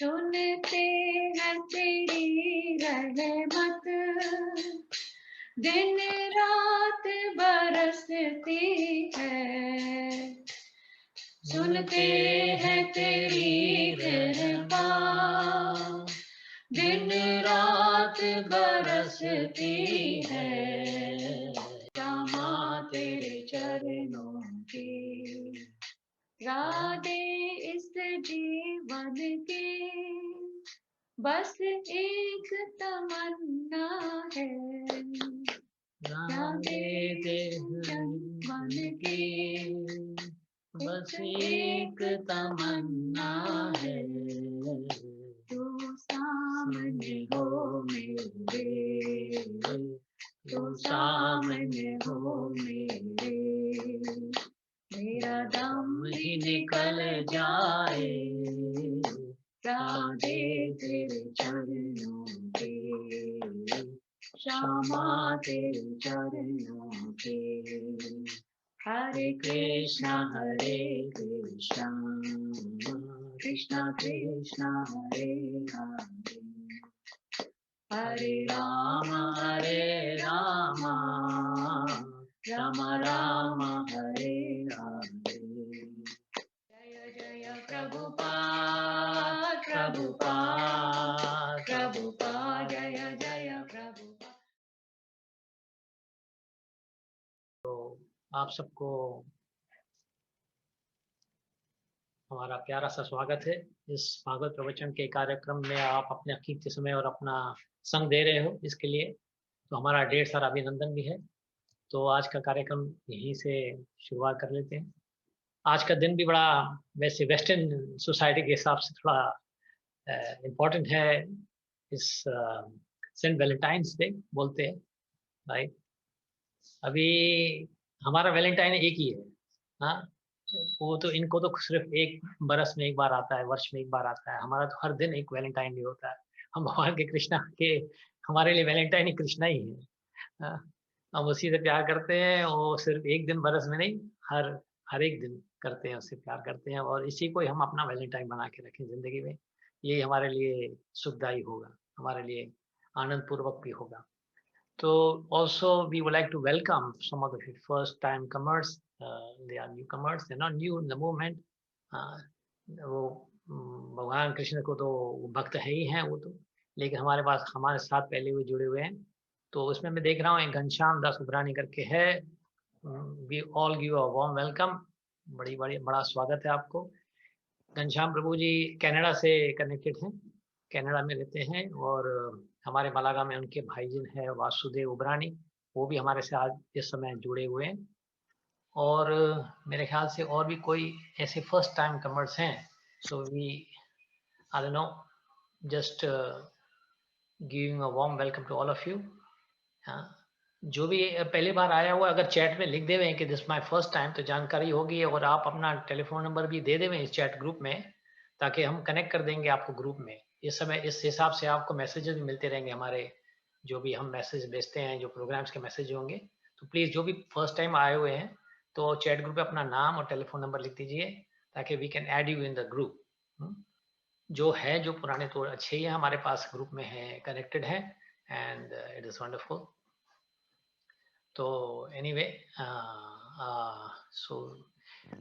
सुनते हैं तेरी रहमत, दिन रात बरसती है। सुनते हैं तेरी रहमत, दिन रात बरसती है। क्षमा तेरे चरणों की, राधे इस जीवन की बस एक तमन्ना है। राधे मन की बस एक तमन्ना है। तू सामने हो मेरे, तू सामने हो मेरे, मेरा दम ही निकल जाए राधे तेरे चरणों के, क्षमा तेरे चरणों के। हरे कृष्णा कृष्णा कृष्णा हरे हरे, हरे राम राम राम हरे हरे। जय जय प्रभुपाद प्रभुपाद प्रभुपाद, जय जय प्रभुपाद। तो आप सबको हमारा प्यारा सा स्वागत है इस भागवत प्रवचन के कार्यक्रम में। आप अपने कीमती समय और अपना संग दे रहे हो, इसके लिए तो हमारा ढेर सारा अभिनंदन भी है। तो आज का कार्यक्रम यहीं से शुरुआत कर लेते हैं। आज का दिन भी बड़ा वैसे वेस्टर्न सोसाइटी के हिसाब से थोड़ा इम्पोर्टेंट है। इस सेंट वैलेंटाइंस डे बोलते हैं, राइट। अभी हमारा वैलेंटाइन एक ही है, हाँ। वो तो इनको तो सिर्फ एक बरस में एक बार आता है, वर्ष में एक बार आता है। हमारा तो हर दिन एक वैलेंटाइन डे होता है। हम भगवान के कृष्णा के, हमारे लिए वैलेंटाइन ही कृष्णा ही है, हाँ। हम उसी से प्यार करते हैं। वो सिर्फ एक दिन बरस में नहीं, हर हर एक दिन करते हैं, उससे प्यार करते हैं। और इसी को ही हम अपना वैलेंटाइन बना के रखें जिंदगी में। ये हमारे लिए सुखदायी होगा, हमारे लिए आनंद पूर्वक भी होगा। So also we would like to welcome some of the first time comers. They are newcomers. They're not new in the movement. वो भगवान कृष्ण को तो भक्त है ही हैं वो तो, लेकिन हमारे पास हमारे साथ पहले हुए जुड़े हुए हैं। तो उसमें मैं देख रहा हूँ एक घनश्याम दास उबरानी करके है। We all give a warm welcome. बड़ा स्वागत है आपको। घनश्याम प्रभु जी कनाडा से कनेक्टेड हैं, कनाडा में रहते हैं। और हमारे मलागा में उनके भाईजिन है वासुदेव उबरानी, वो भी हमारे से आज इस समय जुड़े हुए हैं। और मेरे ख्याल से और भी कोई ऐसे फर्स्ट टाइम कमर्स हैं। So we I don't know, just giving a warm welcome to all of you. जो भी पहली बार आया हुआ, अगर चैट में लिख दे हुए कि दिस माय फर्स्ट टाइम, तो जानकारी होगी। और आप अपना टेलीफोन नंबर भी दे देवें इस चैट ग्रुप में, ताकि हम कनेक्ट कर देंगे आपको ग्रुप में। इस समय इस हिसाब से आपको मैसेजेस भी मिलते रहेंगे हमारे, जो भी हम मैसेज भेजते हैं, जो प्रोग्राम्स के मैसेज होंगे। तो प्लीज़ जो भी फर्स्ट टाइम आए हुए हैं, तो चैट ग्रुप में अपना नाम और टेलीफोन नंबर लिख दीजिए, ताकि we can add you in the group. जो है, जो पुराने तो अच्छे ही हैं, हमारे पास ग्रुप में है, कनेक्टेड है, एंड इट इज़ वंडरफुल। तो एनीवे, सो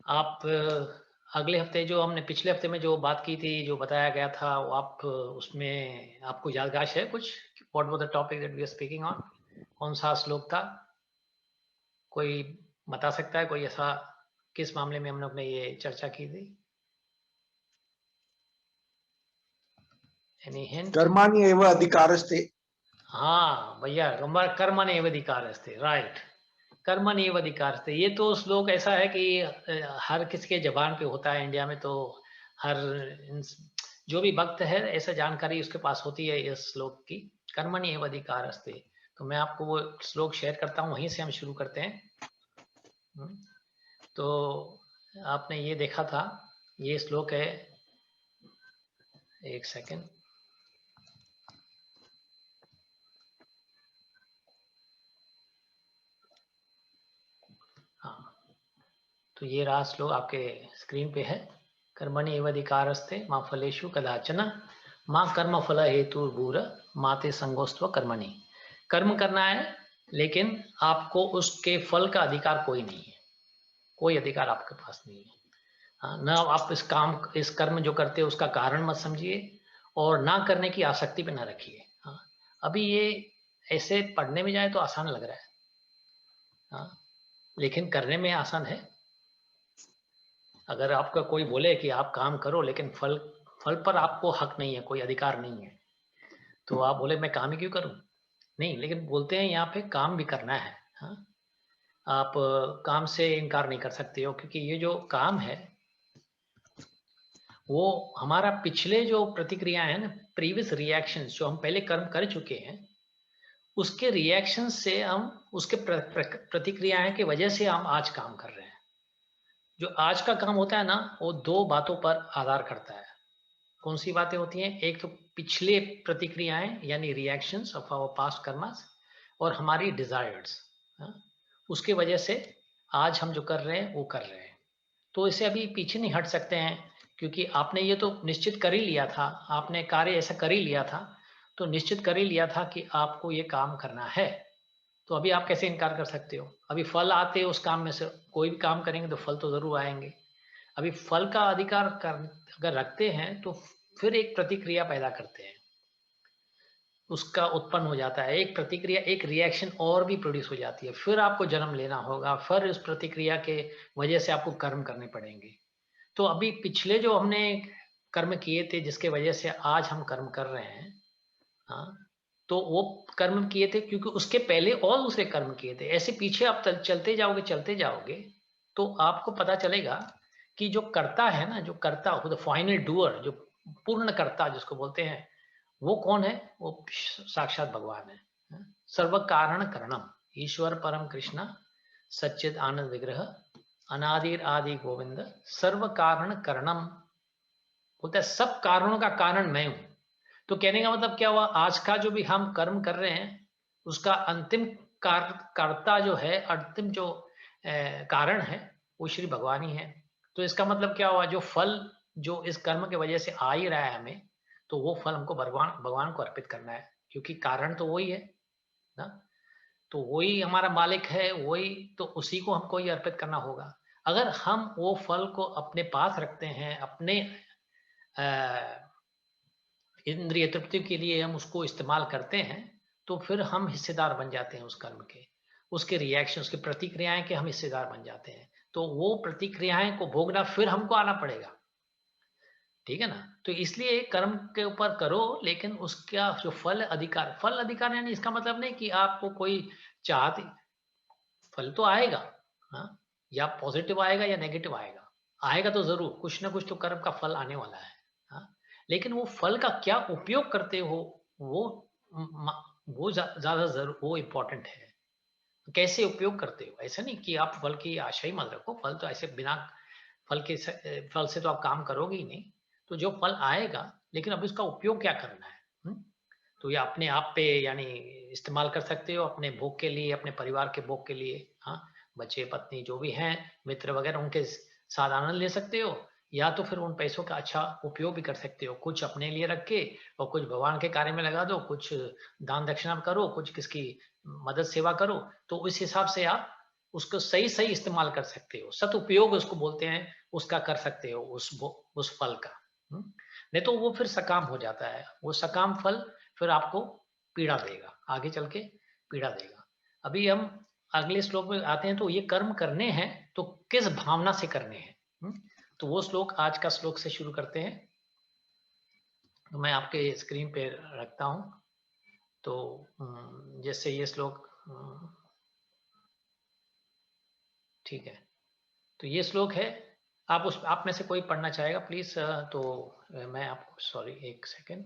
आप अगले हफ्ते, जो हमने पिछले हफ्ते में जो बात की थी, जो बताया गया था, वो आप उसमें आपको यादगाश है कुछ? What was the topic that we are speaking on? कौन सा श्लोक था? कोई बता सकता है? कोई ऐसा, किस मामले में हमने अपने ये चर्चा की थी? Any hint? कर्माणि एव अधिकारस्ते। हाँ भैया, कर्मण्य एव अधिकारस्ते, राइट। कर्मण्य एव अधिकारस्ते, ये तो श्लोक ऐसा है कि हर किसी के जबान पे होता है इंडिया में। तो हर जो भी भक्त है, ऐसा जानकारी उसके पास होती है इस श्लोक की, कर्मण्य एव अधिकारस्ते। तो मैं आपको वो श्लोक शेयर करता हूँ, वहीं से हम शुरू करते हैं। तो आपने ये देखा था, ये श्लोक है, एक सेकेंड। हाँ, तो ये रहा श्लोक, आपके स्क्रीन पे है। कर्मणि एव अधिकारस्ते मा फलेषु कदाचन माँ कर्म फल हेतु भूर माते संगोस्त्व कर्मणि। कर्म करना है लेकिन आपको उसके फल का अधिकार कोई नहीं है, कोई अधिकार आपके पास नहीं है। न आप इस कर्म जो करते हो उसका कारण मत समझिए और ना करने की आसक्ति पे ना रखिए। अभी ये ऐसे पढ़ने में जाए तो आसान लग रहा है, लेकिन करने में आसान है। अगर आपका कोई बोले कि आप काम करो लेकिन फल पर आपको हक नहीं है, कोई अधिकार नहीं है, तो आप बोले मैं काम ही क्यों करूं? नहीं, लेकिन बोलते हैं यहाँ पे काम भी करना है। आप काम से इनकार नहीं कर सकते हो, क्योंकि ये जो काम है वो हमारा पिछले जो प्रतिक्रिया है ना, प्रीवियस रिएक्शंस जो हम पहले कर्म कर चुके हैं, उसके रिएक्शन से हम उसके प्रतिक्रियाएं की वजह से हम आज काम कर रहे हैं। जो आज का काम होता है ना, वो दो बातों पर आधार करता है। कौन सी बातें होती हैं? एक तो पिछले प्रतिक्रियाएं यानी reactions of our past karmas, और हमारी डिजायर्स, उसके वजह से आज हम जो कर रहे हैं वो कर रहे हैं। तो इसे अभी पीछे नहीं हट सकते हैं, क्योंकि आपने ये तो निश्चित कर ही लिया था, आपने कार्य ऐसा कर ही लिया था, तो निश्चित कर ही लिया था कि आपको ये काम करना है। तो अभी आप कैसे इनकार कर सकते हो? अभी फल आते हैं उस काम में से, कोई भी काम करेंगे तो फल तो जरूर आएंगे। अभी फल का अधिकार अगर रखते हैं तो फिर एक प्रतिक्रिया पैदा करते हैं, उसका उत्पन्न हो जाता है एक प्रतिक्रिया, एक रिएक्शन और भी प्रोड्यूस हो जाती है, फिर आपको जन्म लेना होगा, फिर उस प्रतिक्रिया के वजह से आपको कर्म करने पड़ेंगे। तो अभी पिछले जो हमने कर्म किए थे जिसके वजह से आज हम कर्म कर रहे हैं, तो वो कर्म किए थे क्योंकि उसके पहले और दूसरे कर्म किए थे। ऐसे पीछे आप चलते जाओगे तो आपको पता चलेगा कि जो कर्ता है ना, जो कर्ता द फाइनल डूअर, जो पूर्ण कर्ता जिसको बोलते हैं, वो कौन है? वो साक्षात भगवान है। सर्व कारण करणम ईश्वर परम कृष्ण सच्चिद आनंद विग्रह अनादिर आदि गोविंद सर्व कारण करणम, बोलता है सब कारणों का कारण मैं हूं। तो कहने का मतलब क्या हुआ? आज का जो भी हम कर्म कर रहे हैं उसका अंतिम कर्ता जो है, अंतिम जो कारण है, वो श्री भगवान ही है। तो इसका मतलब क्या हुआ? जो फल जो इस कर्म के वजह से आ ही रहा है हमें, तो वो फल हमको भगवान को अर्पित करना है, क्योंकि कारण तो वही है ना। तो वही हमारा मालिक है, वही तो उसी को हमको ही अर्पित करना होगा। अगर हम वो फल को अपने पास रखते हैं, अपने इंद्रिय तृप्ति के लिए हम उसको इस्तेमाल करते हैं, तो फिर हम हिस्सेदार बन जाते हैं उस कर्म के, उसके रिएक्शन, उसकी प्रतिक्रियाएं के हम हिस्सेदार बन जाते हैं। तो वो प्रतिक्रियाएं को भोगना फिर हमको आना पड़ेगा, ठीक है ना। तो इसलिए कर्म के ऊपर करो, लेकिन उसका जो फल अधिकार यानी इसका मतलब नहीं कि आपको कोई चाहती, फल तो आएगा, या पॉजिटिव आएगा या नेगेटिव आएगा, आएगा तो जरूर, कुछ ना कुछ तो कर्म का फल आने वाला है। लेकिन वो फल का क्या उपयोग करते हो, वो ज्यादा जरूर, वो इम्पोर्टेंट है। कैसे उपयोग करते हो, ऐसा नहीं कि आप फल की आशा ही मत रखो, फल तो ऐसे बिना फल से तो आप काम करोगे ही नहीं। तो जो फल आएगा, लेकिन अब इसका उपयोग क्या करना है, तो ये अपने आप पे यानी इस्तेमाल कर सकते हो, अपने भोग के लिए, अपने परिवार के भोग के लिए, बच्चे पत्नी जो भी हैं, मित्र वगैरह, उनके साथ आनंद ले सकते हो, या तो फिर उन पैसों का अच्छा उपयोग भी कर सकते हो, कुछ अपने लिए रख के और कुछ भगवान के कार्य में लगा दो, कुछ दान दक्षिणा करो, कुछ किसकी मदद सेवा करो। तो उस हिसाब से आप उसको सही सही इस्तेमाल कर सकते हो, सदुपयोग उसको बोलते हैं, उसका कर सकते हो उस फल का। नहीं तो वो फिर सकाम हो जाता है, वो सकाम फल फिर आपको पीड़ा देगा, आगे चल के पीड़ा देगा। अभी हम अगले श्लोक में आते हैं, तो ये कर्म करने हैं तो किस भावना से करने हैं, तो वो श्लोक आज का श्लोक से शुरू करते हैं। तो मैं आपके स्क्रीन पे रखता हूं, तो जैसे ये श्लोक, ठीक है, तो ये श्लोक है, आप में से कोई पढ़ना चाहेगा प्लीज? तो मैं आपको, सॉरी एक सेकेंड,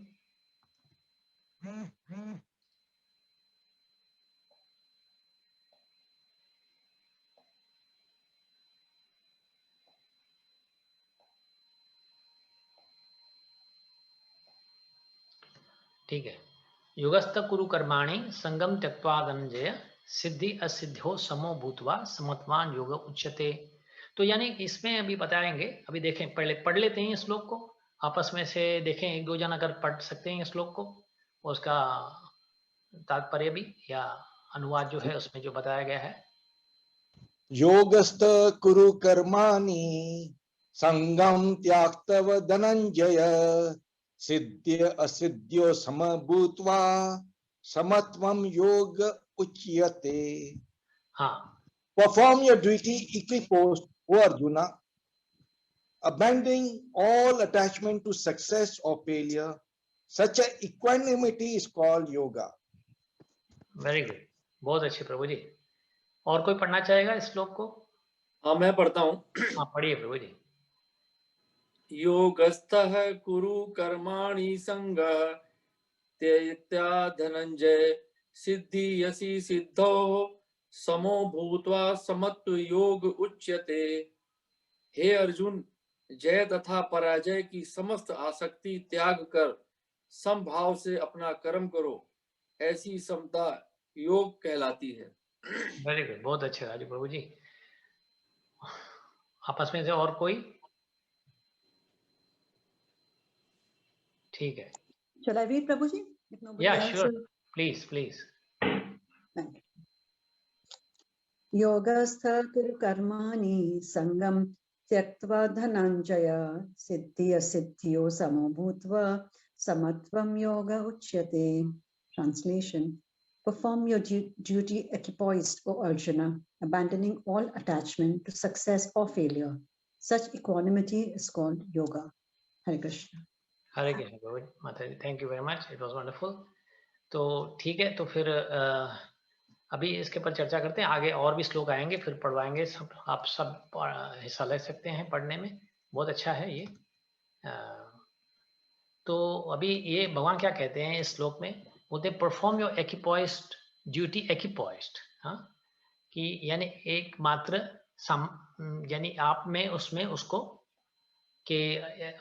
ठीक है। युगस्थ कुरु कर्माणि संगम त्यक्त्वा धनंजय सिद्धि असिद्ध्यो समो भूत्वा समत्वान योग उच्यते। तो यानी इसमें अभी बताएंगे, अभी देखें, पहले पढ़ लेते हैं श्लोक को आपस में से, देखें एक दो जन अगर पढ़ सकते हैं श्लोक को, उसका तात्पर्य भी या अनुवाद जो है उसमें जो बताया गया है। योगस्थ कुरु कर्माणि संगम त्याक्तव धनंजय सिद्ध्य असिद्ध्यो समभूत्वा समत्वम योग उच्यते। हाँ, perform your duty equipoised, O Arjuna, abandoning all attachment to success or failure. Such a equanimity is called yoga. Very good, बहुत अच्छे प्रभु जी। और कोई पढ़ना चाहेगा इस श्लोक को? हाँ, मैं पढ़ता हूँ। हाँ, पढ़िए प्रभु जी। योगस्थः कुरु कर्माणि संगः त्यक्त्वा धनंजय सिद्धि यसी सिद्धो समो भूत्वा समत्व योग उच्यते। हे अर्जुन, जय तथा पराजय की समस्त आसक्ति त्याग कर समभाव से अपना कर्म करो, ऐसी समता योग कहलाती है। वेरी गुड, बहुत अच्छे राजू प्रभु जी। आपस में से और कोई? ठीक है। Shall I read, Prabhuji? If nobody Yeah, else sure. will- Please, please. Thank you. Yogastha kuru karmani sangam tyaktva dhananjaya siddhya siddhyo samabhutva samatvam yoga uchyate. Translation. Perform your duty equipoised, O Arjuna, abandoning all attachment to success or failure. Such equanimity is called yoga. Hare Krishna. Hare Krishna Prabhu ji, माता जी, thank you very much, it was wonderful. तो ठीक है, तो फिर अभी इसके पर चर्चा करते हैं, आगे और भी श्लोक आएंगे, फिर पढ़वाएंगे, सब आप सब हिस्सा ले सकते हैं पढ़ने में, बहुत अच्छा है ये। तो अभी ये भगवान क्या कहते हैं इस श्लोक में, बोलते हैं परफॉर्म योर एक्विपॉइज्ड ड्यूटी, एक्विपॉइज्ड, हाँ, कि यानी एक मात्र यानी आप में उसमें उसको कि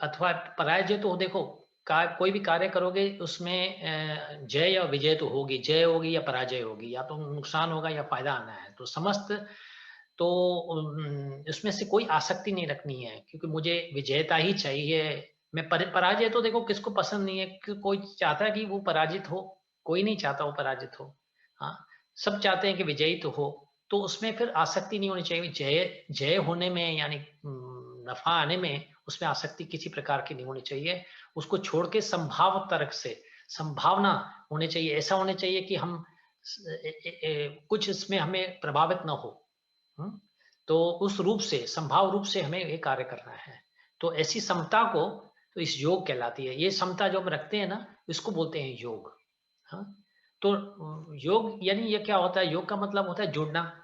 अथवा पराजय तो देखो, कोई भी कार्य करोगे उसमें जय या विजय तो होगी, जय होगी या पराजय होगी, या तो नुकसान होगा या फायदा आना है। तो समस्त तो इसमें से कोई आसक्ति नहीं रखनी है, क्योंकि मुझे विजयता ही चाहिए। मैं पराजय तो देखो किसको पसंद नहीं है, कोई चाहता है कि वो पराजित हो, कोई नहीं चाहता वो पराजित हो, हाँ, सब चाहते हैं कि विजयी तो हो। तो उसमें फिर आसक्ति नहीं होनी चाहिए, जय होने में यानी नफा आने में उसमें आसक्ति किसी प्रकार की नहीं होनी चाहिए। उसको छोड़ के संभाव तर्क से संभावना होनी चाहिए, ऐसा होने चाहिए कि हम कुछ इसमें हमें प्रभावित न हो। तो उस रूप से, संभाव रूप से हमें ये कार्य करना है। तो ऐसी समता को तो इस योग कहलाती है। ये समता जो हम रखते हैं ना, इसको बोलते हैं योग। हाँ, तो योग यानी ये क्या होता है, योग का मतलब होता है जुड़ना।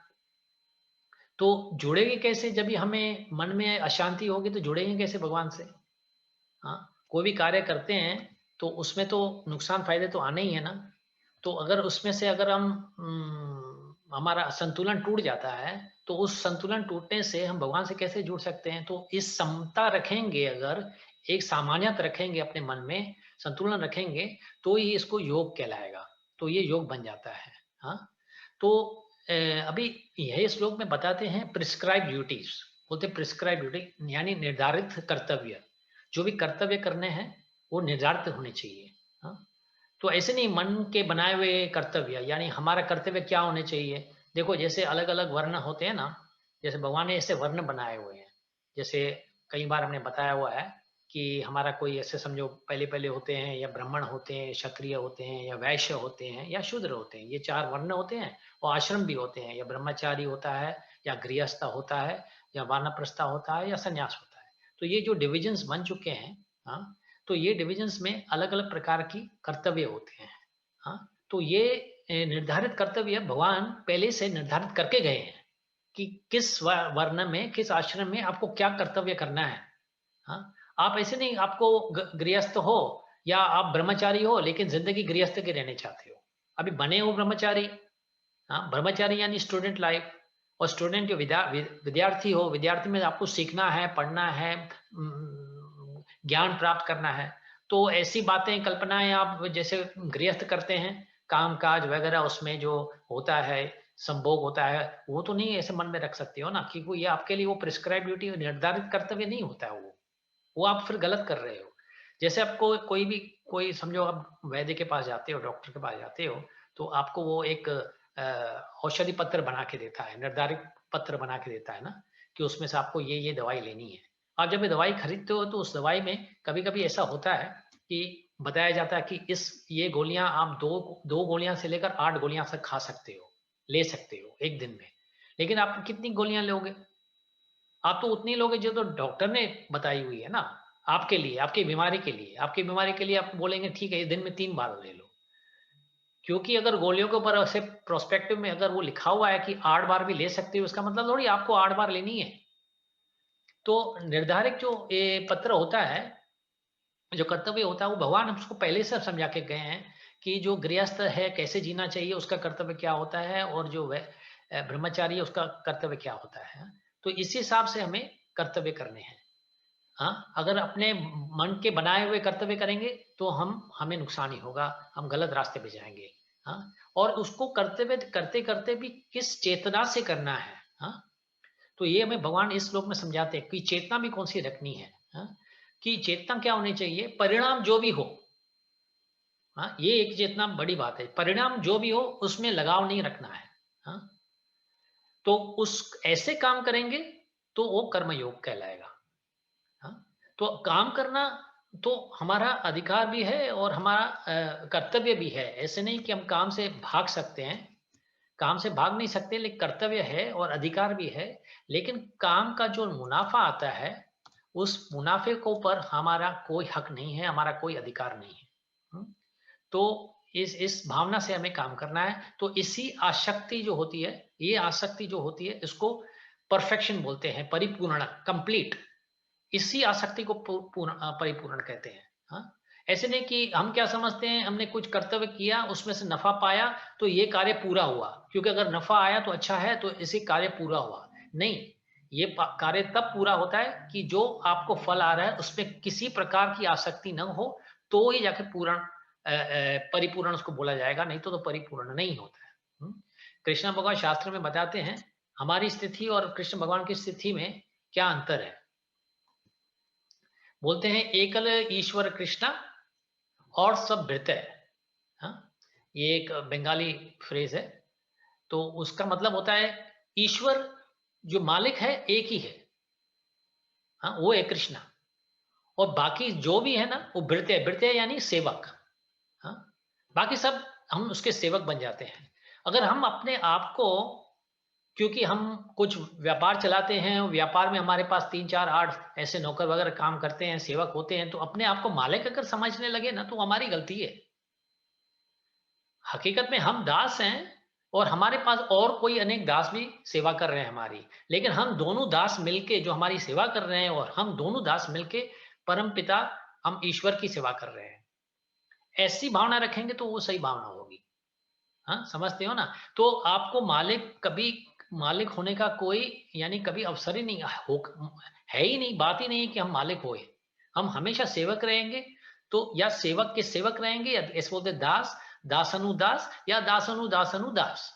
तो जुड़ेंगे कैसे, जब भी हमें मन में अशांति होगी तो जुड़ेंगे कैसे भगवान से? हाँ, कोई भी कार्य करते हैं तो उसमें तो नुकसान फायदे तो आने ही है ना। तो अगर उसमें से अगर हम हमारा संतुलन टूट जाता है, तो उस संतुलन टूटने से हम भगवान से कैसे जुड़ सकते हैं? तो इस समता रखेंगे, अगर एक सामान्यता रखेंगे अपने मन में, संतुलन रखेंगे, तो ही इसको योग कहलाएगा। तो ये योग बन जाता है। हाँ, तो अभी यही श्लोक में बताते हैं प्रिस्क्राइब ड्यूटीज, बोलते प्रिस्क्राइब ड्यूटी यानी निर्धारित कर्तव्य। जो भी कर्तव्य करने हैं वो निर्धारित होने चाहिए। हाँ, तो ऐसे नहीं मन के बनाए हुए कर्तव्य, यानी हमारा कर्तव्य क्या होने चाहिए। देखो जैसे अलग अलग वर्ण होते हैं ना, जैसे भगवान ने ऐसे वर्ण बनाए हुए हैं। जैसे कई बार हमने बताया हुआ है कि हमारा कोई ऐसे समझो पहले पहले होते हैं, या ब्राह्मण होते हैं, क्षत्रिय होते हैं, या वैश्य होते हैं, या शूद्र होते हैं। ये 4 वर्ण होते हैं। और आश्रम भी होते हैं, या ब्रह्मचारी होता है, या गृहस्थ होता है, या वानप्रस्थ होता है, या संन्यास होता है। तो ये जो डिविजन्स बन चुके हैं, हाँ, तो ये डिविजन्स में अलग अलग प्रकार की कर्तव्य होते हैं। हाँ, तो ये निर्धारित कर्तव्य भगवान पहले से निर्धारित करके गए हैं कि किस वर्ण में, किस आश्रम में आपको क्या कर्तव्य करना है। हाँ, आप ऐसे नहीं, आपको गृहस्थ हो या आप ब्रह्मचारी हो लेकिन जिंदगी गृहस्थ के रहने चाहते हो, अभी बने हो ब्रह्मचारी। हाँ, ब्रह्मचारी यानी स्टूडेंट लाइफ, और स्टूडेंट जो विद्यार्थी हो, विद्यार्थी में आपको सीखना है, पढ़ना है, ज्ञान प्राप्त करना है। तो ऐसी बातें, कल्पनाएं आप जैसे गृहस्थ करते हैं, काम काज वगैरह उसमें जो होता है, संभोग होता है, वो तो नहीं ऐसे मन में रख सकते हो ना, क्योंकि ये आपके लिए वो प्रिस्क्राइब ड्यूटी निर्धारित कर्तव्य नहीं होता है वो आप फिर गलत कर रहे हो। जैसे आपको कोई समझो आप वैद्य के पास जाते हो, डॉक्टर के पास जाते हो, तो आपको वो एक औषधि पत्र बना के देता है, निर्धारित पत्र बना के देता है ना, कि उसमें से आपको ये दवाई लेनी है। आप जब ये दवाई खरीदते हो तो उस दवाई में कभी-कभी ऐसा होता है कि बताया जाता है कि ये गोलियां आप दो गोलियां से लेकर 8 गोलियां तक खा सकते हो, ले सकते हो एक दिन में। लेकिन आप कितनी गोलियां लोगे? आप तो उतनी लोगे जो तो डॉक्टर ने बताई हुई है ना, आपके लिए, आपकी बीमारी के लिए। आपकी बीमारी के लिए आप बोलेंगे ठीक है, ये दिन में 3 बार ले लो। क्योंकि अगर गोलियों के ऊपर ऐसे प्रोस्पेक्टिव में अगर वो लिखा हुआ है कि 8 बार भी ले सकते हो, इसका मतलब थोड़ी आपको 8 बार लेनी है। तो निर्धारित जो ये पत्र होता है, जो कर्तव्य होता है, वो भगवान हमको पहले से समझा के गए हैं कि जो गृहस्थ है कैसे जीना चाहिए, उसका कर्तव्य क्या होता है, और जो ब्रह्मचारी है उसका कर्तव्य क्या होता है। तो इस हिसाब से हमें कर्तव्य करने हैं। हाँ, अगर अपने मन के बनाए हुए कर्तव्य करेंगे तो हमें नुकसान ही होगा, हम गलत रास्ते पे जाएंगे। हाँ, और उसको कर्तव्य करते करते भी किस चेतना से करना है। हाँ, तो ये हमें भगवान इस श्लोक में समझाते हैं कि चेतना भी कौन सी रखनी है। हाँ, कि चेतना क्या होनी चाहिए, परिणाम जो भी हो। हाँ, ये एक चेतना बड़ी बात है, परिणाम जो भी हो उसमें लगाव नहीं रखना है। हाँ, तो उस ऐसे काम करेंगे तो वो कर्मयोग कहलाएगा। हाँ, तो काम करना तो हमारा अधिकार भी है और हमारा कर्तव्य भी है। ऐसे नहीं कि हम काम से भाग सकते हैं, काम से भाग नहीं सकते, लेकिन कर्तव्य है और अधिकार भी है। लेकिन काम का जो मुनाफा आता है, उस मुनाफे को पर हमारा कोई हक नहीं है, हमारा कोई अधिकार नहीं है। तो इस भावना से हमें काम करना है। तो इसी आसक्ति जो होती है, ये आसक्ति जो होती है, इसको परफेक्शन बोलते हैं, परिपूर्ण, कंप्लीट। इसी आसक्ति को परिपूर्ण कहते हैं। हाँ, ऐसे नहीं कि हम क्या समझते हैं, हमने कुछ कर्तव्य किया, उसमें से नफा पाया तो ये कार्य पूरा हुआ, क्योंकि अगर नफा आया तो अच्छा है, तो इसी कार्य पूरा हुआ। नहीं, ये कार्य तब पूरा होता है कि जो आपको फल आ रहा है उसमें किसी प्रकार की आसक्ति न हो, तो ही जाके पूर्ण परिपूर्ण उसको बोला जाएगा, नहीं तो परिपूर्ण नहीं होता है। कृष्ण भगवान शास्त्र में बताते हैं हमारी स्थिति और कृष्ण भगवान की स्थिति में क्या अंतर है। बोलते हैं एकल ईश्वर कृष्णा और सब भृत्य। हाँ, ये एक बंगाली फ्रेज है। तो उसका मतलब होता है ईश्वर जो मालिक है एक ही है। हाँ, वो है कृष्णा, और बाकी जो भी है ना वो भृत्य। भृत्य यानी सेवक। हाँ, बाकी सब हम उसके सेवक बन जाते हैं। अगर हम अपने आप को, क्योंकि हम कुछ व्यापार चलाते हैं, व्यापार में हमारे पास 3 4 8 ऐसे नौकर वगैरह काम करते हैं, सेवक होते हैं, तो अपने आप को मालिक अगर समझने लगे ना, तो हमारी गलती है। हकीकत में हम दास हैं, और हमारे पास और कोई अनेक दास भी सेवा कर रहे हैं हमारी। लेकिन हम दोनों दास मिलके जो हमारी सेवा कर रहे हैं, और हम दोनों दास मिलके परम पिता, हम ईश्वर की सेवा कर रहे हैं। ऐसी भावना रखेंगे तो वो सही भावना होगी। हाँ, समझते हो ना। तो आपको मालिक होने का कोई यानी कभी अवसर ही नहीं है ही नहीं, बात ही नहीं है कि हम मालिक होए। हम हमेशा सेवक रहेंगे। तो या सेवक के सेवक रहेंगे, या ऐसे बोलते दास, दासनुदास, या दासनुदासनुदास।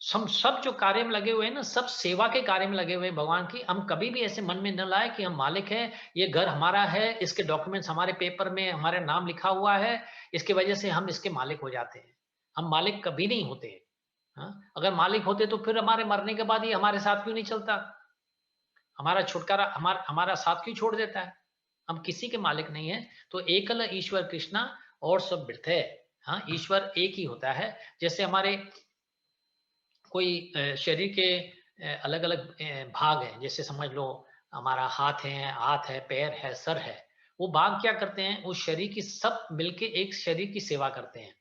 हम सब जो कार्य में लगे हुए हैं ना, सब सेवा के कार्य में लगे हुए हैं भगवान की। हम कभी भी ऐसे मन में न लाए कि हम मालिक हैं, ये घर हमारा है, इसके डॉक्यूमेंट्स हमारे पेपर में हमारे नाम लिखा हुआ है, इसके वजह से हम इसके मालिक हो जाते हैं। हम मालिक कभी नहीं होते। हाँ? अगर मालिक होते तो फिर हमारे मरने के बाद ही हमारे साथ क्यों नहीं चलता, हमारा छुटकारा हमारा साथ क्यों छोड़ देता है। हम किसी के मालिक नहीं है। तो एकल ईश्वर कृष्णा और सब वृथ है। हाँ, ईश्वर एक ही होता है। जैसे हमारे कोई शरीर के अलग अलग भाग हैं, जैसे समझ लो हमारा हाथ है, पैर है, सर है। वो भाग क्या करते हैं, उस शरीर की सब मिलके एक शरीर की सेवा करते हैं।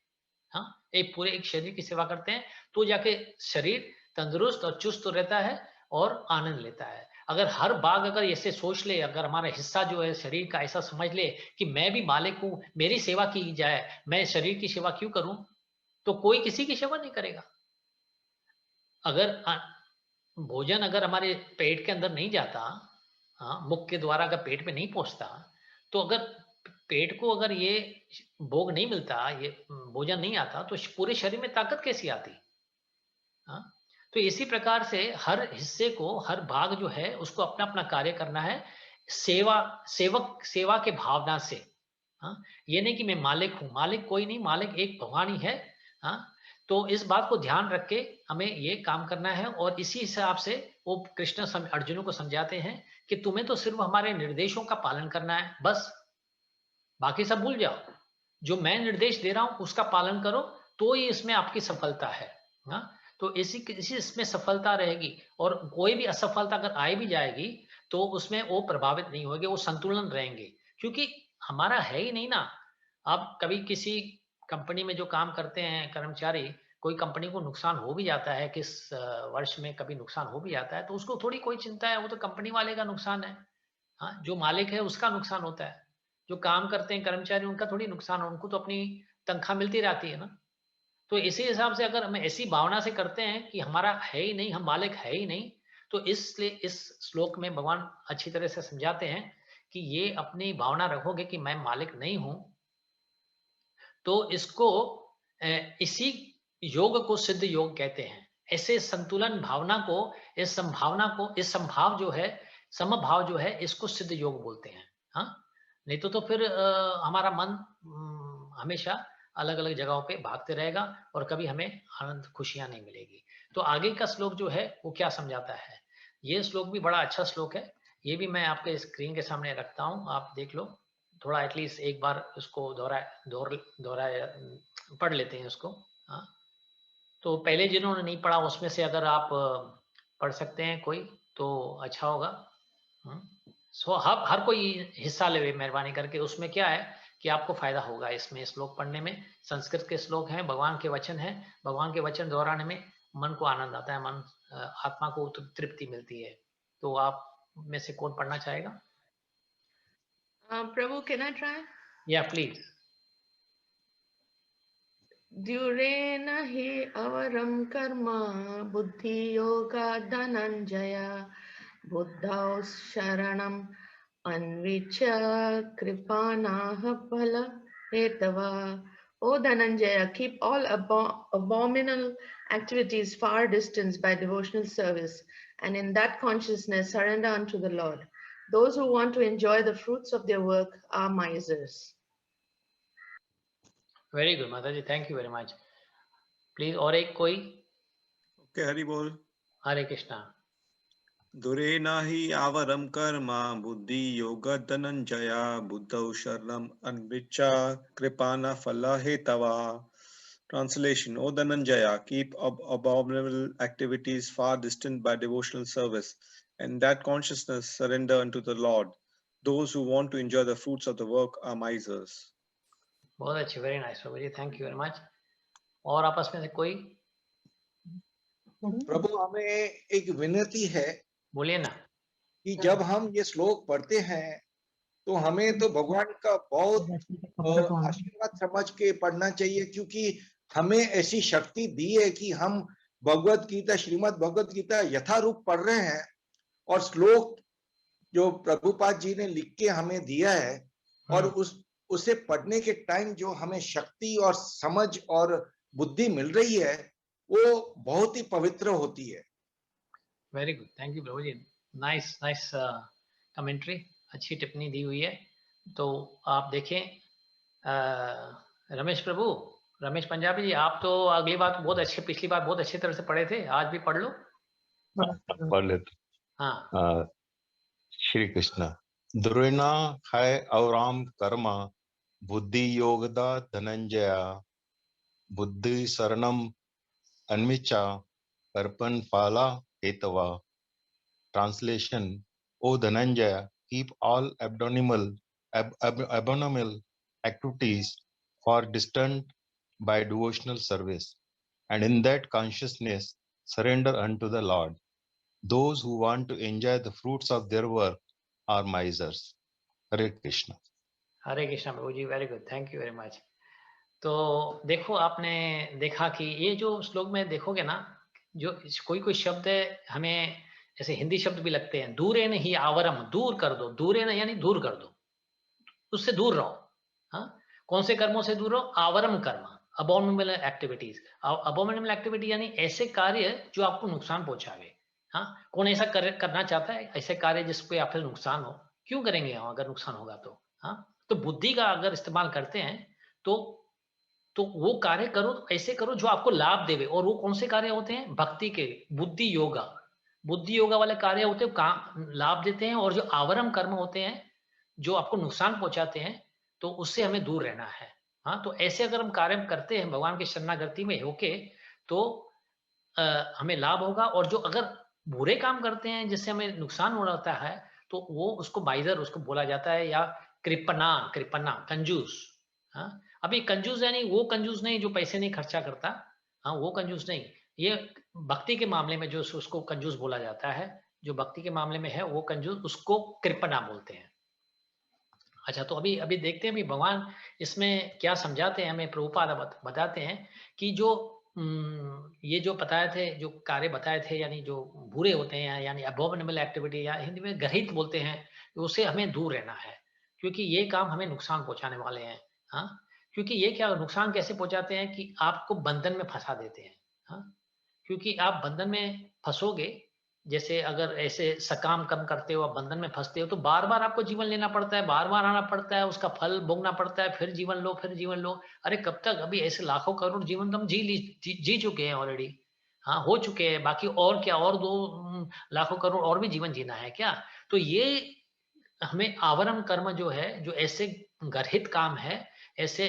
हाँ, एक शरीर की सेवा करते हैं, तो जाके शरीर तंदुरुस्त और चुस्त रहता है और आनंद लेता है। अगर हर भाग अगर ऐसे सोच ले, अगर हमारा हिस्सा जो है शरीर का ऐसा समझ ले कि मैं भी मालिक हूं, मेरी सेवा की जाए, मैं शरीर की सेवा क्यों करूं, तो कोई किसी की सेवा नहीं करेगा। अगर भोजन अगर हमारे पेट के अंदर नहीं जाता, हाँ, मुख के द्वारा अगर पेट में नहीं पहुंचता, तो अगर पेट को अगर ये भोग नहीं मिलता, ये भोजन नहीं आता, तो पूरे शरीर में ताकत कैसी आती। हाँ, तो इसी प्रकार से हर हिस्से को, हर भाग जो है उसको अपना अपना कार्य करना है, सेवा के भावना से। हाँ, ये नहीं कि मैं मालिक हूँ, मालिक कोई नहीं, मालिक एक भगवान ही है। हाँ, तो इस बात को ध्यान रख के हमें ये काम करना है, और इसी हिसाब से वो कृष्ण अर्जुन को समझाते हैं कि तुम्हें तो सिर्फ हमारे निर्देशों का पालन करना है, बस बाकी सब भूल जाओ। जो मैं निर्देश दे रहा हूं उसका पालन करो, तो ये इसमें आपकी सफलता है। हाँ, तो इसी इसमें सफलता रहेगी, और कोई भी असफलता अगर आई भी जाएगी तो उसमें वो प्रभावित नहीं होगी, वो संतुलन रहेंगे, क्योंकि हमारा है ही नहीं ना। अब कभी किसी कंपनी में जो काम करते हैं कर्मचारी, कोई कंपनी को नुकसान हो भी जाता है, किस वर्ष में कभी नुकसान हो भी जाता है, तो उसको थोड़ी कोई चिंता है, वो तो कंपनी वाले का नुकसान है। हाँ, जो मालिक है उसका नुकसान होता है, जो काम करते हैं कर्मचारी उनका थोड़ी नुकसान है, उनको तो अपनी तनख्वाह मिलती रहती है ना। तो इसी हिसाब से अगर हम ऐसी भावना से करते हैं कि हमारा है ही नहीं, हम मालिक है ही नहीं, तो इसलिए इस श्लोक में भगवान अच्छी तरह से समझाते हैं कि ये अपनी भावना रखोगे कि मैं मालिक नहीं हूं, तो इसको इसी योग को सिद्ध योग कहते हैं। ऐसे संतुलन भावना को, इस संभावना को, इस संभाव जो है, समभाव जो है, इसको सिद्ध योग बोलते हैं। हाँ, नहीं तो फिर हमारा मन हमेशा अलग अलग जगहों पे भागते रहेगा, और कभी हमें आनंद खुशियां नहीं मिलेगी। तो आगे का श्लोक जो है वो क्या समझाता है, ये श्लोक भी बड़ा अच्छा श्लोक है, ये भी मैं आपके स्क्रीन के सामने रखता हूँ, आप देख लो। थोड़ा एटलीस्ट एक बार उसको दोहरा पढ़ लेते हैं उसको। हाँ, तो पहले जिन्होंने नहीं पढ़ा उसमें से अगर आप पढ़ सकते हैं कोई, तो अच्छा होगा। सो हर कोई हिस्सा ले मेहरबानी करके, उसमें क्या है कि आपको फायदा होगा इसमें श्लोक पढ़ने में। संस्कृत के श्लोक हैं, भगवान के वचन हैं, भगवान के वचन दोहराने में मन को आनंद आता है, मन आत्मा को तृप्ति मिलती है। तो आप में से कौन पढ़ना चाहेगा? Prabhu, can I try? या प्लीज। द्युरेण हि अवरं कर्म बुद्धि योगा धनंजय बुद्धौ शरणम् अन्विच्छ कृपानाः फल हेतवा. O Dhananjaya, keep all abominable activities far distant by devotional service, and in that consciousness surrender unto the Lord. Those who want to enjoy the fruits of their work are misers. Very good माता जी, thank you very much. Please और एक कोई? Okay, Hari बोल। हरे कृष्णा। दुरे नाही आवरम कर्म बुद्धि योग धनंजय बुद्धौ शरणम अन्विच्छ कृपाना फल हेतवा. Translation: O Dhananjaya, keep abominable activities far distant by devotional service, and that consciousness surrender unto the Lord. Those who want to enjoy the fruits of the work are misers. बहुत अच्छी, very nice Prabhu ji, thank you very much. और आपस में से कोई? प्रभु, हमें एक विनती है, बोलिए ना। कि जब हम ये श्लोक पढ़ते हैं तो हमें तो भगवान का बहुत आशीर्वाद समझ के पढ़ना चाहिए, क्योंकि हमें ऐसी शक्ति दी है कि हम भगवत गीता, श्रीमद् भगवत गीता यथारूप पढ़ रहे हैं, और श्लोक जो प्रभुपाद जी ने लिख के हमें दिया है, और उसे पढ़ने के टाइम जो हमें शक्ति और समझ और बुद्धि मिल रही है, वो बहुत ही पवित्र होती है। Very good, thank you Prabhu ji, nice nice commentary, अच्छी टिप्पणी दी हुई है। तो आप देखें रमेश प्रभु, रमेश पंजाबी जी, आप तो अगली बात बहुत अच्छे, पिछली बार बहुत अच्छी तरह से पढ़े थे, आज भी पढ़ लो। पढ़ लेते। हाँ। श्री कृष्ण। दुर्ना है अवराम कर्मा बुद्धि योगदा धनंजया बुद्धि शरणम अन्विचा कर्पन पाला हेतवा. Translation: O Dhananjaya, keep all abominable activities far distant by devotional service, and in that consciousness surrender unto the Lord. Those who want to enjoy the fruits of their work are misers. Hare Krishna. Hare Krishna Prabhu ji, very good, thank you very much. तो देखो, आपने देखा कि ये जो श्लोक में देखोगे ना, जो कोई कोई शब्द हमें जैसे हिंदी शब्द भी लगते हैं, दूरे न ही आवरम, दूर कर दो, दूरे न यानी दूर कर दो, उससे दूर रहो। हाँ, कौन से कर्मों से दूर रहो? आवरम कर्म, अबॉर्मिनेबल एक्टिविटीज। अबॉर्मिनेबल एक्टिविटी यानी ऐसे कार्य जो आपको नुकसान पहुंचावे। हाँ, कौन ऐसा करना चाहता है ऐसे कार्य जिसपे आपसे नुकसान हो? क्यों करेंगे हम अगर नुकसान होगा तो? हाँ, तो बुद्धि का अगर इस्तेमाल करते हैं तो वो कार्य करो, तो ऐसे करो जो आपको लाभ देवे। और वो कौन से कार्य होते हैं? भक्ति के, बुद्धि योगा, बुद्धि योगा वाले कार्य होते हैं, काम लाभ देते हैं। और जो आवरम कर्म होते हैं जो आपको नुकसान पहुंचाते हैं, तो उससे हमें दूर रहना है। हाँ, तो ऐसे अगर हम कार्य करते हैं भगवान की शरणागति में होके, तो हमें लाभ होगा। और जो अगर बुरे काम करते हैं जिससे हमें नुकसान हो जाता है, तो वो उसको बाइजर उसको बोला जाता है, या कृपना, कृपना कंजूस। हाँ, अभी कंजूस यानी वो कंजूस नहीं जो पैसे नहीं खर्चा करता। हाँ, वो कंजूस नहीं, ये भक्ति के मामले में जो उसको कंजूस बोला जाता है, जो भक्ति के मामले में है वो कंजूस, उसको कृपना बोलते हैं। अच्छा, तो अभी अभी देखते हैं अभी भगवान इसमें क्या समझाते हैं हमें। प्रभुपाद बताते हैं कि जो ये जो बताए थे, जो कार्य बताए थे, यानी जो बुरे होते हैं, यानी अबॉर्मिनेबल एक्टिविटी, या हिंदी में गृहित बोलते हैं, उससे हमें दूर रहना है, क्योंकि ये काम हमें नुकसान पहुंचाने वाले हैं। हाँ, क्योंकि ये क्या नुकसान कैसे पहुंचाते हैं कि आपको बंधन में फंसा देते हैं। हाँ, क्योंकि आप बंधन में फंसोगे, जैसे अगर ऐसे सकाम कम करते हो, आप बंधन में फंसते हो, तो बार बार आपको जीवन लेना पड़ता है, बार बार आना पड़ता है, उसका फल भोगना पड़ता है, फिर जीवन लो, फिर जीवन लो। अरे कब तक? अभी ऐसे लाखों करोड़ जीवन तो हम जी चुके हैं ऑलरेडी। हाँ, हो चुके हैं, बाकी और क्या, और 2 लाखों करोड़ और भी जीवन जीना है क्या? तो ये हमें आवरण कर्म जो है, जो ऐसे गर्हित काम है, ऐसे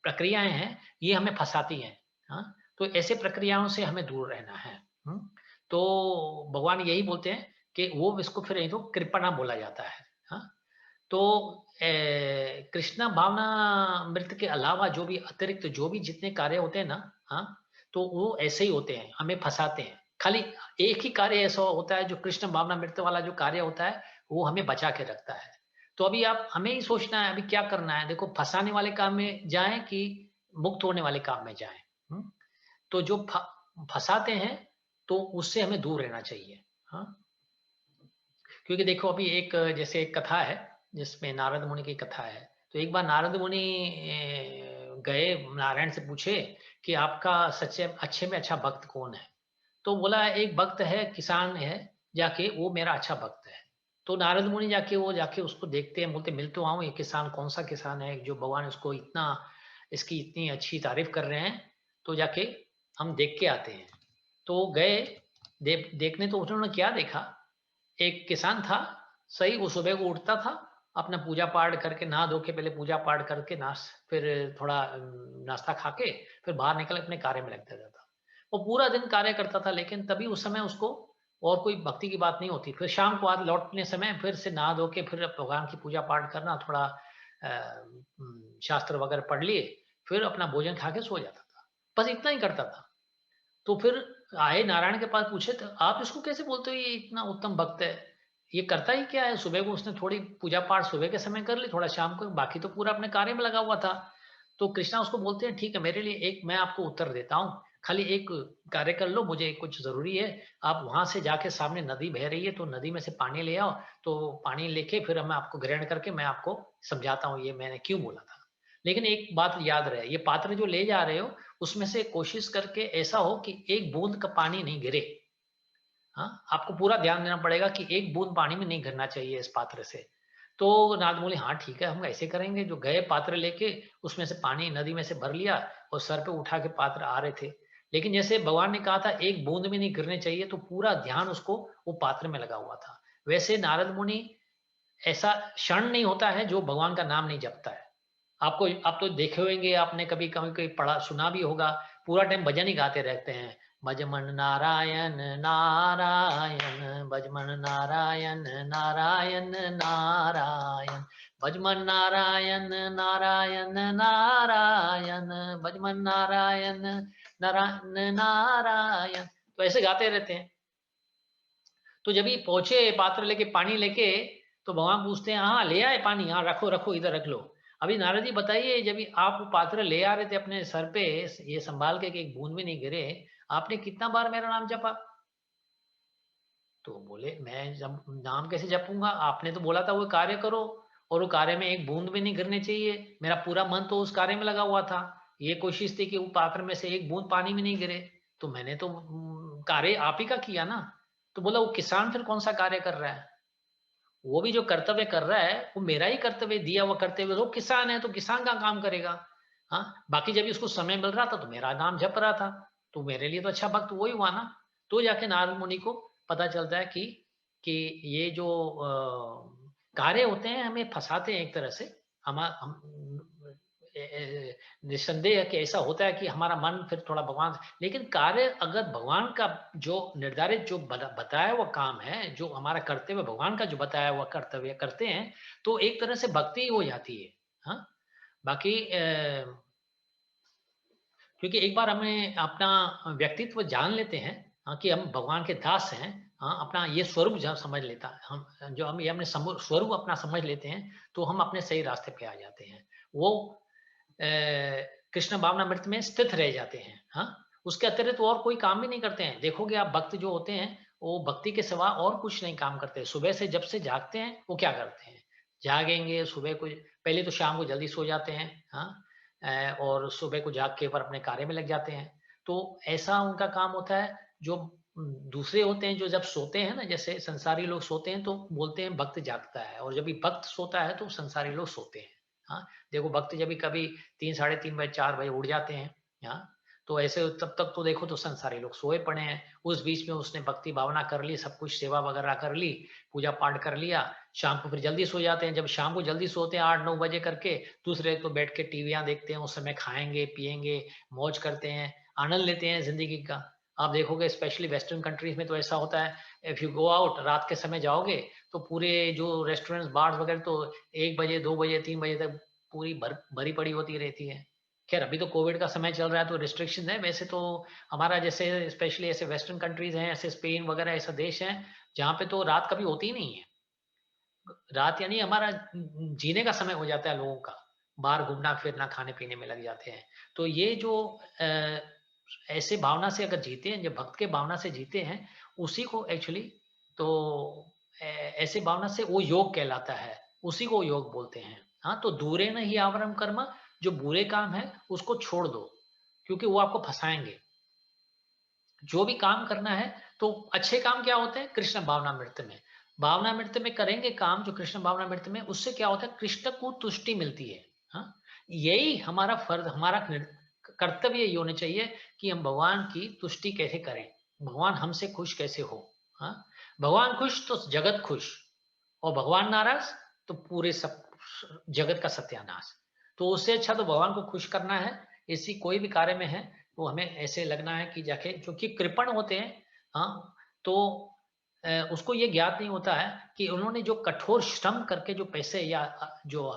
प्रक्रियाएं हैं, ये हमें फंसाती हैं। हाँ, तो ऐसे प्रक्रियाओं से हमें दूर रहना है। तो भगवान यही बोलते हैं कि वो इसको फिर तो कृपणा बोला जाता है। हाँ, तो कृष्णा भावना मृत के अलावा जो भी अतिरिक्त जो भी जितने कार्य होते हैं ना, हाँ, तो वो ऐसे ही होते हैं, हमें फंसाते हैं। खाली एक ही कार्य ऐसा होता है जो कृष्ण भावना मृत वाला जो कार्य होता है, वो हमें बचा के रखता है। तो अभी आप हमें ही सोचना है अभी क्या करना है। देखो, फंसाने वाले काम में जाएं कि मुक्त होने वाले काम में जाएं। तो जो फंसाते हैं, तो उससे हमें दूर रहना चाहिए। हाँ, क्योंकि देखो अभी एक जैसे एक कथा है जिसमें नारद मुनि की कथा है। तो एक बार नारद मुनि गए नारायण से पूछे कि आपका सच्चे अच्छे में अच्छा भक्त कौन है? तो बोला एक भक्त है, किसान है, जाके वो मेरा अच्छा भक्त है। तो नारद मुनि जाके उसको देखते हैं, बोलते मिल तो आऊं, ये किसान कौन सा किसान है जो भगवान इसको इतना, इसकी इतनी अच्छी तारीफ कर रहे हैं, तो जाके हम देख के आते हैं। तो गए देखने, तो उन्होंने क्या देखा, एक किसान था, सही वो सुबह को उठता था, अपना पूजा पाठ करके, नहा धो के पहले पूजा पाठ करके फिर थोड़ा नाश्ता खा के फिर बाहर निकल अपने कार्य में लग जाता था। वो पूरा दिन कार्य करता था, लेकिन तभी उस समय उसको और कोई भक्ति की बात नहीं होती। फिर शाम को आज लौटने समय फिर से नहा धो के फिर भगवान की पूजा पाठ करना, थोड़ा शास्त्र वगैरह पढ़ लिए, फिर अपना भोजन खा के सो जाता था। बस इतना ही करता था। तो फिर आए नारायण के पास, पूछे तो आप इसको कैसे बोलते हो ये इतना उत्तम भक्त है, ये करता ही क्या है? सुबह को उसने थोड़ी पूजा पाठ सुबह के समय कर ली, थोड़ा शाम को, बाकी तो पूरा अपने कार्य में लगा हुआ था। तो कृष्णा उसको बोलते हैं ठीक है, मेरे लिए एक, मैं आपको उत्तर देता हूँ, खाली एक कार्य कर लो, मुझे कुछ जरूरी है। आप वहां से जाके, सामने नदी बह रही है, तो नदी में से पानी ले आओ, तो पानी लेके फिर मैं आपको ग्रहण करके मैं आपको समझाता हूँ ये मैंने क्यों बोला था। लेकिन एक बात याद रहे, ये पात्र जो ले जा रहे हो उसमें से कोशिश करके ऐसा हो कि एक बूंद का पानी नहीं गिरे। हाँ, आपको पूरा ध्यान देना पड़ेगा कि एक बूंद पानी में नहीं गिरना चाहिए इस पात्र से। तो नारद बोले हाँ ठीक है, हम ऐसे करेंगे। जो गए पात्र लेके, उसमें से पानी नदी में से भर लिया और सर पे उठा के पात्र आ रहे थे। लेकिन जैसे भगवान ने कहा था एक बूंद में नहीं गिरने चाहिए, तो पूरा ध्यान उसको वो पात्र में लगा हुआ था। वैसे नारद मुनि, ऐसा क्षण नहीं होता है जो भगवान का नाम नहीं जपता है। आपको, आप तो देखे होंगे, आपने कभी कभी कभी पढ़ा सुना भी होगा, पूरा टाइम भजन ही गाते रहते हैं, भजमन नारायण नारायण, भजमन नारायण नारायण नारायण, भजमन नारायण नारायण नारायण, भजमन नारायण नारायण नारायण। तो ऐसे गाते रहते हैं। तो जब ये पहुंचे पात्र लेके, पानी लेके, तो भगवान पूछते हैं हाँ ले आए पानी, हाँ रखो रखो इधर रख लो। अभी नारद जी बताइए, जब आप वो पात्र ले आ रहे थे अपने सर पे ये संभाल के कि एक बूंद भी नहीं गिरे, आपने कितना बार मेरा नाम जपा? तो बोले मैं जब नाम कैसे जपूंगा, आपने तो बोला था वो कार्य करो। और वो कार्य में एक बूंद भी नहीं गिरनी चाहिए। मेरा पूरा मन तो उस कार्य में लगा हुआ था, ये कोशिश थी कि वो पात्र में से एक बूंद पानी में नहीं गिरे, तो मैंने तो कार्य आप ही का किया ना। तो बोला वो किसान फिर कौन सा कार्य कर रहा है, वो भी जो कर्तव्य कर रहा है वो मेरा ही कर्तव्य दिया हुआ कर्तव्य, वो किसान है तो किसान का काम करेगा। हाँ, बाकी जब उसको समय मिल रहा था तो मेरा नाम जप रहा था, तो मेरे लिए तो अच्छा भक्त वही हुआ ना। तो जाके नारद मुनि को पता चलता है कि ये जो कार्य होते हैं हमें फंसाते हैं एक तरह से। हम निस्संदेह है कि ऐसा होता है कि हमारा मन फिर थोड़ा भगवान, लेकिन कार्य अगर भगवान का जो निर्धारित जो बताया हुआ काम है, जो हमारा कर्तव्य भगवान का जो बताया हुआ कर्तव्य करते हैं, तो एक तरह से भक्ति हो जाती है। हाँ, बाकी क्योंकि एक बार हमें अपना व्यक्तित्व जान लेते हैं, हाँ, कि हम भगवान के दास हैं, हाँ, अपना ये स्वरूप जब समझ लेता हम जो हम ये अपने स्वरूप अपना समझ लेते हैं, तो हम अपने सही रास्ते पे आ जाते हैं। वो कृष्ण भावनामृत में स्थित रह जाते हैं। हाँ, उसके अतिरिक्त और कोई काम भी नहीं करते हैं। देखोगे आप भक्त जो होते हैं वो भक्ति के सिवा और कुछ नहीं काम करते। सुबह से जब से जागते हैं वो क्या करते हैं, जागेंगे सुबह को, पहले तो शाम को जल्दी सो जाते हैं। हाँ, और सुबह को जाग के पर अपने कार्य में लग जाते हैं। तो ऐसा उनका काम होता है। जो दूसरे होते हैं जो जब सोते हैं ना, जैसे संसारी लोग सोते हैं तो बोलते हैं भक्त जागता है, और जब भी भक्त सोता है तो संसारी लोग सोते हैं। हाँ, देखो भक्त जब भी कभी 3, साढ़े 3 बजे 4 बजे उठ जाते हैं, हाँ, तो ऐसे तब तक तो देखो तो संसारी लोग सोए पड़े हैं। उस बीच में उसने भक्ति भावना कर ली, सब कुछ सेवा वगैरह कर ली, पूजा पाठ कर लिया, शाम को फिर जल्दी सो जाते हैं। जब शाम को जल्दी सोते हैं 8-9 बजे करके, दूसरे तो बैठ के टीवियां देखते हैं, उस समय खाएंगे पिएंगे मौज करते हैं, आनंद लेते हैं जिंदगी का। आप देखोगे स्पेशली वेस्टर्न कंट्रीज में तो ऐसा होता है, इफ यू गो आउट रात के समय जाओगे तो पूरे जो रेस्टोरेंट्स बार्स वगैरह तो 1 बजे 2 बजे 3 बजे तक पूरी भरी पड़ी होती रहती है। खैर अभी तो कोविड का समय चल रहा है तो रिस्ट्रिक्शन है, वैसे तो हमारा जैसे स्पेशली ऐसे वेस्टर्न कंट्रीज हैं, ऐसे स्पेन वगैरह ऐसा देश है जहाँ पे तो रात कभी होती ही नहीं है। रात यानी हमारा जीने का समय हो जाता है लोगों का, बाहर घूमना फिरना खाने पीने में लग जाते हैं। तो ये जो ऐसे भावना से अगर जीते हैं, जब भक्त के भावना से जीते हैं, उसी को एक्चुअली तो ऐसे भावना से वो योग कहलाता है, उसी को योग बोलते हैं। हाँ, तो दूरे न ही आवरम कर्म, जो बुरे काम है उसको छोड़ दो, क्योंकि वो आपको फंसाएंगे। जो भी काम करना है तो अच्छे काम क्या होते हैं, कृष्ण भावनामृत में, भावनामृत में करेंगे काम जो कृष्ण भावनामृत में, उससे क्या होता है, कृष्ण को तुष्टि मिलती है। हाँ, यही हमारा फर्ज, हमारा कर्तव्य ये होना चाहिए कि हम भगवान की तुष्टि कैसे करें, भगवान हमसे खुश कैसे हो। हाँ, भगवान खुश तो जगत खुश, और भगवान नाराज तो पूरे सब जगत का सत्यानाश। तो उससे अच्छा तो भगवान को खुश करना है, इसी कोई भी कार्य में है तो हमें ऐसे लगना है कि जाके, जो कि कृपण होते हैं, हाँ, तो उसको ये ज्ञात नहीं होता है कि उन्होंने जो कठोर श्रम करके जो पैसे या जो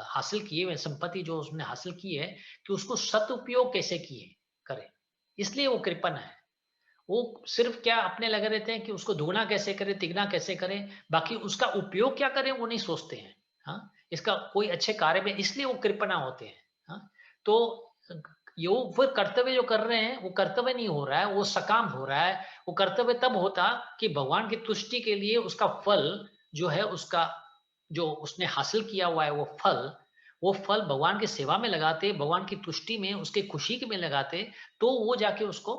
हासिल किए हुए संपत्ति जो उसने हासिल की है, कि उसको सदुपयोग कैसे किए करें, इसलिए वो कृपण है। वो सिर्फ क्या अपने लगे रहते हैं कि उसको दुगना कैसे करें तिगना कैसे करें, बाकी उसका उपयोग क्या करें वो नहीं सोचते हैं। हाँ, इसका कोई अच्छे कार्य में, इसलिए वो कृपणा होते हैं। हाँ, तो यो फिर कर्तव्य जो कर रहे हैं वो कर्तव्य नहीं हो रहा है, वो सकाम हो रहा है। वो कर्तव्य तब होता कि भगवान की तुष्टि के लिए उसका फल जो है, उसका जो उसने हासिल किया हुआ है वो फल भगवान की सेवा में लगाते, भगवान की तुष्टि में उसके खुशी में लगाते, तो वो जाके उसको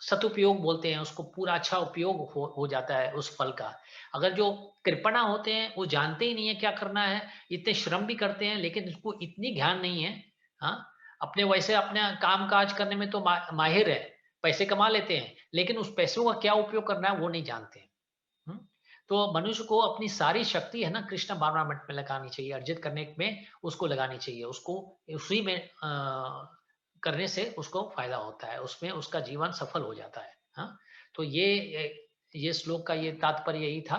सदुपयोग बोलते हैं, उसको पूरा अच्छा उपयोग हो जाता है उस फल का। अगर जो कृपणा होते हैं वो जानते ही नहीं है क्या करना है, इतने श्रम भी करते हैं लेकिन उसको इतनी ज्ञान नहीं है। हाँ, अपने वैसे अपने काम काज करने में तो माहिर है, पैसे कमा लेते हैं, लेकिन उस पैसों का क्या उपयोग करना है वो नहीं जानते। हम्म? तो मनुष्य को अपनी सारी शक्ति है ना कृष्ण भावनामृत में लगानी चाहिए, अर्जित करने में उसको लगानी चाहिए, उसको उसी में करने से उसको फायदा होता है, उसमें उसका जीवन सफल हो जाता है। हाँ, तो ये श्लोक का ये तात्पर्य यही था।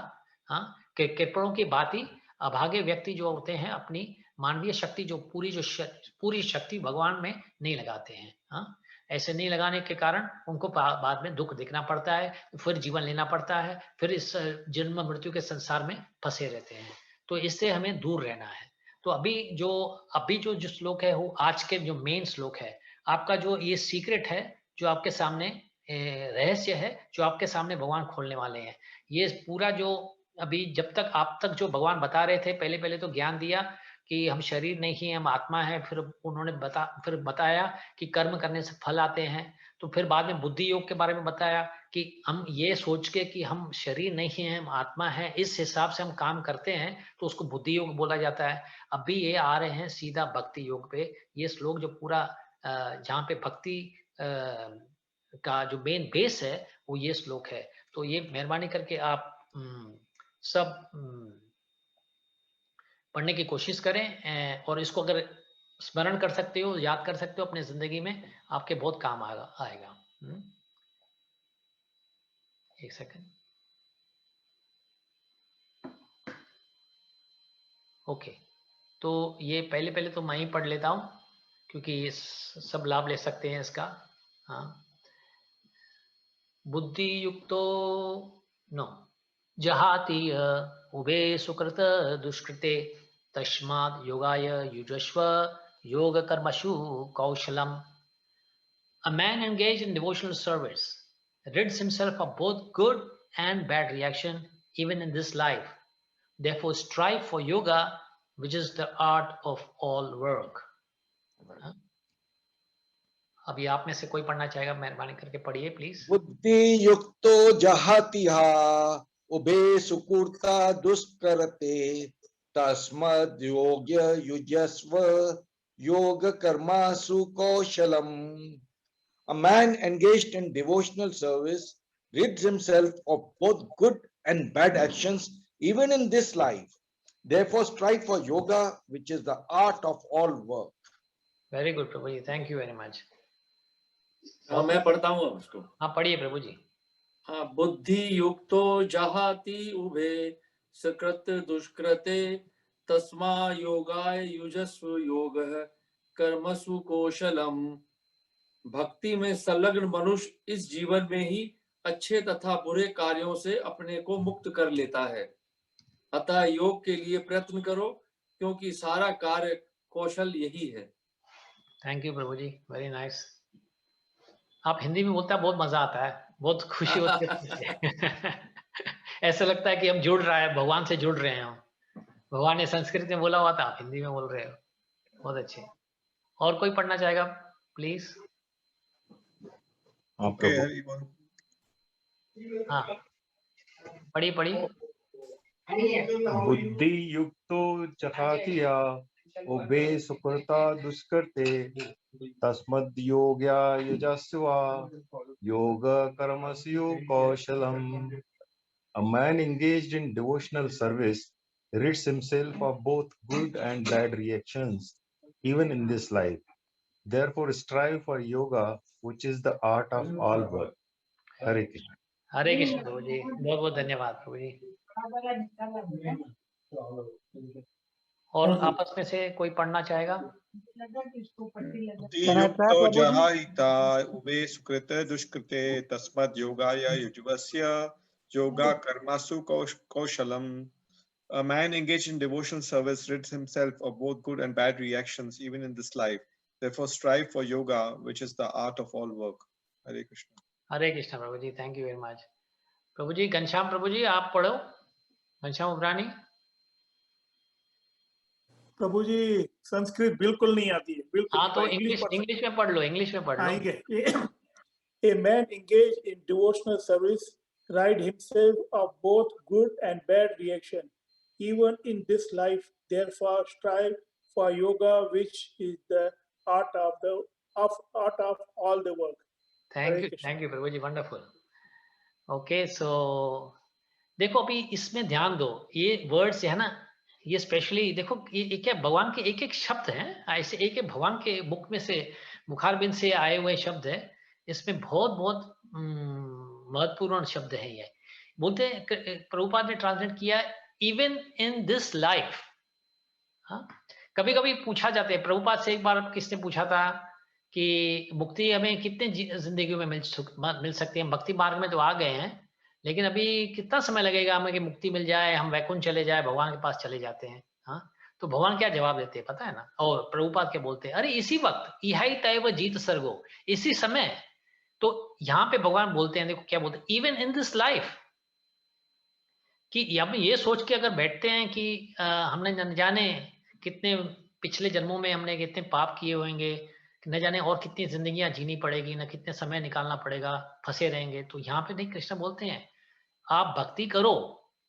हाँ, कि कृपणों की भांति अभागे व्यक्ति जो होते हैं अपनी मानवीय शक्ति जो पूरी शक्ति भगवान में नहीं लगाते हैं। हाँ, ऐसे नहीं लगाने के कारण उनको बाद में दुख देखना पड़ता है, फिर जीवन लेना पड़ता है, फिर इस जन्म मृत्यु के संसार में फंसे रहते हैं। तो इससे हमें दूर रहना है। तो अभी जो श्लोक है वो आज के जो मेन श्लोक है, आपका जो ये सीक्रेट है, जो आपके सामने रहस्य है, जो आपके सामने भगवान खोलने वाले हैं। ये पूरा जो अभी जब तक आप तक जो भगवान बता रहे थे, पहले पहले तो ज्ञान दिया कि हम शरीर नहीं हैं, हम आत्मा है। फिर उन्होंने फिर बताया कि कर्म करने से फल आते हैं। तो फिर बाद में बुद्धि योग के बारे में बताया कि हम ये सोच के कि हम शरीर नहीं हैं, हम आत्मा है, इस हिसाब से हम काम करते हैं, तो उसको बुद्धि योग बोला जाता है। अभी ये आ रहे हैं सीधा भक्ति योग पे। ये श्लोक जो पूरा जहाँ पे भक्ति का जो मेन बेस है वो ये श्लोक है। तो ये मेहरबानी करके आप सब पढ़ने की कोशिश करें, और इसको अगर स्मरण कर सकते हो, याद कर सकते हो अपने जिंदगी में, आपके बहुत काम आएगा। एक सेकंड। ओके, तो ये पहले तो मैं ही पढ़ लेता हूँ, क्योंकि सब लाभ ले सकते हैं इसका। हाँ, बुद्धि युक्तो नो जहाति उभे सुकृत दुष्कृते तस्माद् योगाय युजस्व योग कर्मसु कौशलम। A man engaged in devotional service rids himself of both good and bad reaction even in this life. Therefore strive for yoga, which is the art of all work. अभी आप में से कोई पढ़ना चाहेगा, मेहरबानी करके पढ़िए प्लीज। बुद्धि युक्तो जहातिहा उभे सुकृता दुष्करते तस्मद् योग्य युजस्व योग कर्मासु कौशलम। A man engaged in devotional service rids himself of both good and bad actions even in this life. Therefore strive for yoga, which is the art of all work. Very good Prabhu ji, thank you very much. मैं पढ़ता हूँ उसको। हाँ पढ़िए प्रभु जी। हाँ, बुद्धि युक्तो जहाति उभे सकृत दुष्कृते तस्मा योगाय युजस्व योगः कर्मसु कौशलम। भक्ति में संलग्न मनुष्य इस जीवन में ही अच्छे तथा बुरे कार्यों से अपने को मुक्त कर लेता है। अतः योग के लिए प्रयत्न करो, क्योंकि सारा कार्य कौशल यही है। Thank you Prabhu ji, very nice. आप हिंदी में बोलता है, बहुत मजा आता है, बहुत खुशी होती है। ऐसा लगता है कि हम जुड़ रहा है, भगवान से जुड़ रहे हैं हम। भगवान ने संस्कृत में बोला हुआ था, आप हिंदी में बोल रहे हो, बहुत अच्छे। और कोई पढ़ना चाहेगा प्लीज? हाँ पढ़िए। बुद्धि युक्तो जहातिया उभे सुकृता दुष्कृते तस्मद् योग्या युजस्वा योग कर्मसु कौशलम। A man engaged in devotional service rids himself of both good and bad reactions, even in this life. Therefore, strive for yoga, which is the art of all work. Hare Krishna. Hare Krishna Prabhu जी, बहुत बहुत धन्यवाद प्रभु जी। और आपस में से कोई पढ़ना चाहेगा? युक्तो जहाहिता उभे सुकृत दुष्कृते तस्मद् योगाय युजस्व योगा कर्मसु कौशलम। A man engaged in devotional service rids himself of both good and bad reactions even in this life. Therefore strive for yoga, which is the art of all work. Hare Krishna. Hare Krishna Prabhu ji, thank you very much. प्रभु जी, घनश्याम प्रभु जी आप पढ़ो, घनश्याम उबरानी। प्रभु जी संस्कृत बिल्कुल नहीं आती है, बिल्कुल। हाँ तो इंग्लिश में पढ़ लो, इंग्लिश में पढ़ लो। A man engaged in devotional service rid himself of both good and bad reaction, even in this life. Therefore, strive for yoga, which is the art of all the work. Thank you प्रभु जी, wonderful. Okay, so देखो अभी इसमें ध्यान दो, ये words है ना, ये स्पेशली देखो, ये क्या भगवान के एक एक शब्द हैं, ऐसे एक एक भगवान के मुख में से, मुखारबिंद से आए हुए शब्द है। इसमें बहुत महत्वपूर्ण शब्द है। ये बोलते हैं, प्रभुपाद ने ट्रांसलेट किया, इवन इन दिस लाइफ। हाँ, कभी कभी पूछा जाता है, प्रभुपाद से एक बार किसने पूछा था कि मुक्ति हमें कितने जिंदगी में मिल सकती है, भक्ति मार्ग में तो आ गए हैं, लेकिन अभी कितना समय लगेगा हमें कि मुक्ति मिल जाए, हम वैकुंठ चले जाए, भगवान के पास चले जाते हैं। हाँ, तो भगवान क्या जवाब देते हैं पता है ना? और प्रभुपाद क्या बोलते हैं, अरे इसी वक्त इहाई तैव जीत सर्गो, इसी समय। तो यहाँ पे भगवान बोलते हैं, देखो क्या बोलते हैं, इवन इन दिस लाइफ। कि हम ये सोच के अगर बैठते हैं कि हमने न जाने कितने पिछले जन्मों में हमने कितने पाप किए होंगे, न जाने और कितनी जिंदगियां जीनी पड़ेगी, न कितने समय निकालना पड़ेगा, फंसे रहेंगे। तो यहाँ पे नहीं, कृष्ण बोलते हैं आप भक्ति करो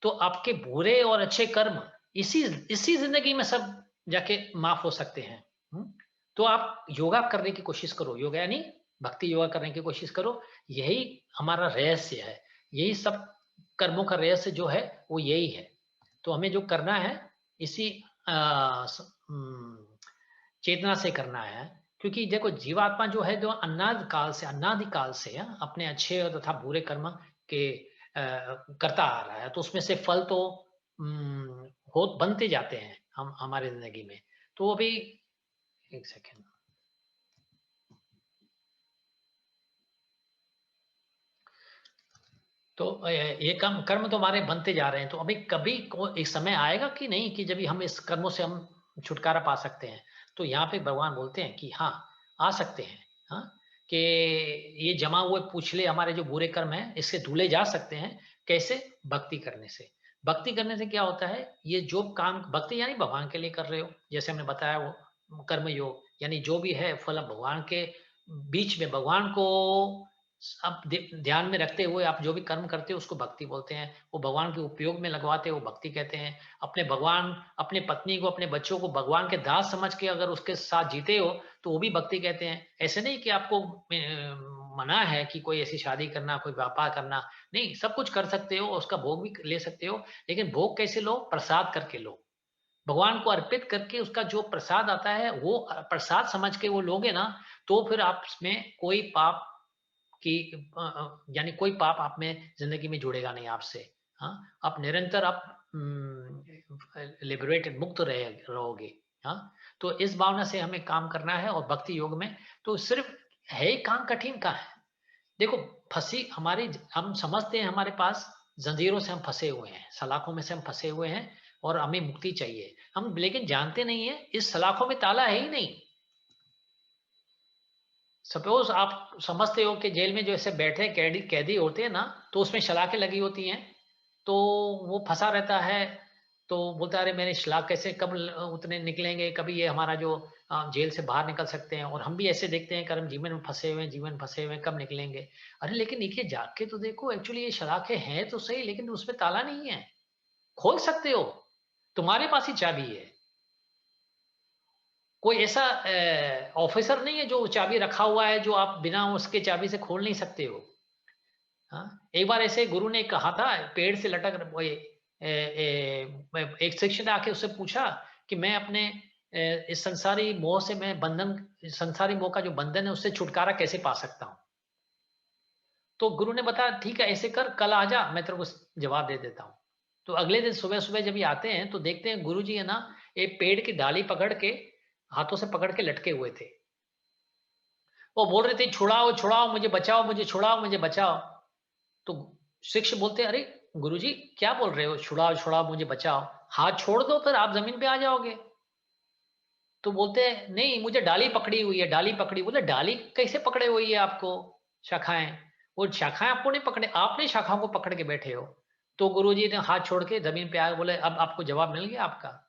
तो आपके बुरे और अच्छे कर्म इसी जिंदगी में सब जाके माफ हो सकते हैं। तो आप योगा करने की कोशिश करो, योगा यानी भक्ति योगा करने की कोशिश करो। यही हमारा रहस्य है, यही सब कर्मों का रहस्य जो है वो यही है। तो हमें जो करना है इसी चेतना से करना है, क्योंकि देखो जीवात्मा जो है जो अनादिकाल से अपने अच्छे और तथा बुरे कर्म के करता आ रहा है, तो उसमें से फल तो हो बनते जाते हैं हम हमारे जिंदगी में। तो अभी एक सेकेंड, तो ये कर्म तो हमारे बनते जा रहे हैं। तो अभी कभी एक समय आएगा कि नहीं कि जब हम इस कर्मों से हम छुटकारा पा सकते हैं। तो यहाँ पे भगवान बोलते हैं कि हाँ आ सकते हैं, हाँ, कि ये जमा हुए पूछले हमारे जो बुरे कर्म हैं इससे धुले जा सकते हैं। कैसे? भक्ति करने से। भक्ति करने से क्या होता है, ये जो काम भक्ति यानी भगवान के लिए कर रहे हो, जैसे हमने बताया वो कर्म योग यानी जो भी है फल भगवान के बीच में, भगवान को अब ध्यान में रखते हुए आप जो भी कर्म करते हो उसको भक्ति बोलते हैं। वो भगवान के उपयोग में लगवाते हो, भक्ति कहते हैं। अपने पत्नी को, अपने बच्चों को भगवान के दास समझ के अगर उसके साथ जीते हो तो वो भी भक्ति कहते हैं। ऐसे नहीं कि आपको मना है कि कोई ऐसी शादी करना, कोई व्यापार करना, नहीं, सब कुछ कर सकते हो, उसका भोग भी ले सकते हो। लेकिन भोग कैसे लो? प्रसाद करके लो, भगवान को अर्पित करके उसका जो प्रसाद आता है वो प्रसाद समझ के वो लोगे ना, तो फिर आप में कोई पाप कि यानी कोई पाप आप में जिंदगी में जुड़ेगा नहीं आपसे। हाँ, आप निरंतर आप लिबरेटेड, मुक्त रहोगे। हाँ, तो इस भावना से हमें काम करना है। और भक्ति योग में तो सिर्फ है ही काम कठिन का है। देखो फंसी हमारी, हम समझते हैं हमारे पास जंजीरों से हम फंसे हुए हैं, सलाखों में से हम फंसे हुए हैं और हमें मुक्ति चाहिए। हम लेकिन जानते नहीं है इस सलाखों में ताला है ही नहीं। सपोज आप समझते हो कि जेल में जो ऐसे बैठे कैदी होते हैं ना, तो उसमें सलाखें लगी होती हैं, तो वो फंसा रहता है। तो बोलता है अरे मेरे सलाख कैसे कब उतने निकलेंगे, कभी ये हमारा जो जेल से बाहर निकल सकते हैं। और हम भी ऐसे देखते हैं कर्म जीवन में फंसे हुए हैं, जीवन फंसे हुए हैं, कब निकलेंगे। अरे लेकिन देखिए जाग के तो देखो, एक्चुअली ये सलाखें हैं तो सही, लेकिन उसमें ताला नहीं है, खोल सकते हो, तुम्हारे पास ही चाबी है। कोई ऐसा ऑफिसर नहीं है जो चाबी रखा हुआ है जो आप बिना उसके चाबी से खोल नहीं सकते हो। हाँ, एक बार ऐसे गुरु ने कहा था, पेड़ से लटक एक शिष्य ने आके उससे पूछा कि मैं अपने इस संसारी मोह से, मैं बंधन, संसारी मोह का जो बंधन है उससे छुटकारा कैसे पा सकता हूँ। तो गुरु ने बताया ठीक है ऐसे कर, कल आ जा, मैं तेरे को जवाब दे देता हूँ। तो अगले दिन सुबह सुबह जब ये आते हैं तो देखते हैं गुरु जी है ना एक पेड़ की डाली पकड़ के, हाथों से पकड़ के लटके हुए थे। वो बोल रहे थे छुड़ाओ छुड़ाओ मुझे, बचाओ मुझे, छुड़ाओ मुझे, बचाओ। तो शिष्य बोलते अरे गुरुजी क्या बोल रहे हो, छुड़ाओ छुड़ाओ मुझे बचाओ, हाथ छोड़ दो फिर आप जमीन पे आ जाओगे। तो बोलते हैं नहीं मुझे डाली पकड़ी हुई है, डाली पकड़ी। बोले डाली कैसे पकड़े हुई है आपको, शाखाएं, वो शाखाएं आपको नहीं पकड़े, आपने शाखाओं को पकड़ के बैठे हो। तो गुरुजी ने हाथ छोड़ के जमीन पे आए, बोले अब आपको जवाब मिल गया आपका।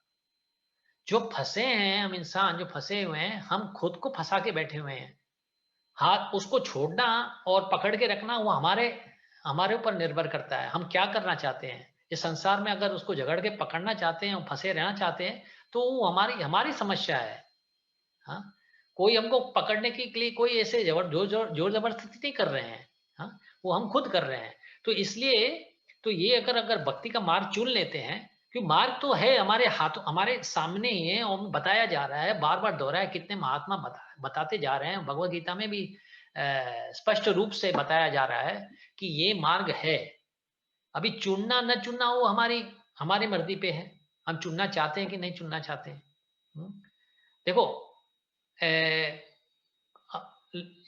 जो फंसे हैं हम इंसान, जो फंसे हुए हैं, हम खुद को फंसा के बैठे हुए हैं। हाथ उसको छोड़ना और पकड़ के रखना वो हमारे ऊपर निर्भर करता है, हम क्या करना चाहते हैं इस संसार में। अगर उसको जकड़ के पकड़ना चाहते हैं, फंसे रहना चाहते हैं, तो वो हमारी समस्या है। हाँ, कोई हमको पकड़ने के लिए कोई ऐसे जोर जबरदस्ती नहीं कर रहे हैं। हाँ, वो हम खुद कर रहे हैं। तो इसलिए तो ये अगर भक्ति का मार्ग चुन लेते हैं, क्योंकि मार्ग तो है हमारे हाथों, हमारे सामने ही है और बताया जा रहा है, बार बार दोहराया, कितने महात्मा बताते जा रहे हैं, भगवद गीता में भी स्पष्ट रूप से बताया जा रहा है कि ये मार्ग है। अभी चुनना न चुनना वो हमारी मर्जी पे है, हम चुनना चाहते हैं कि नहीं चुनना चाहते हैं। देखो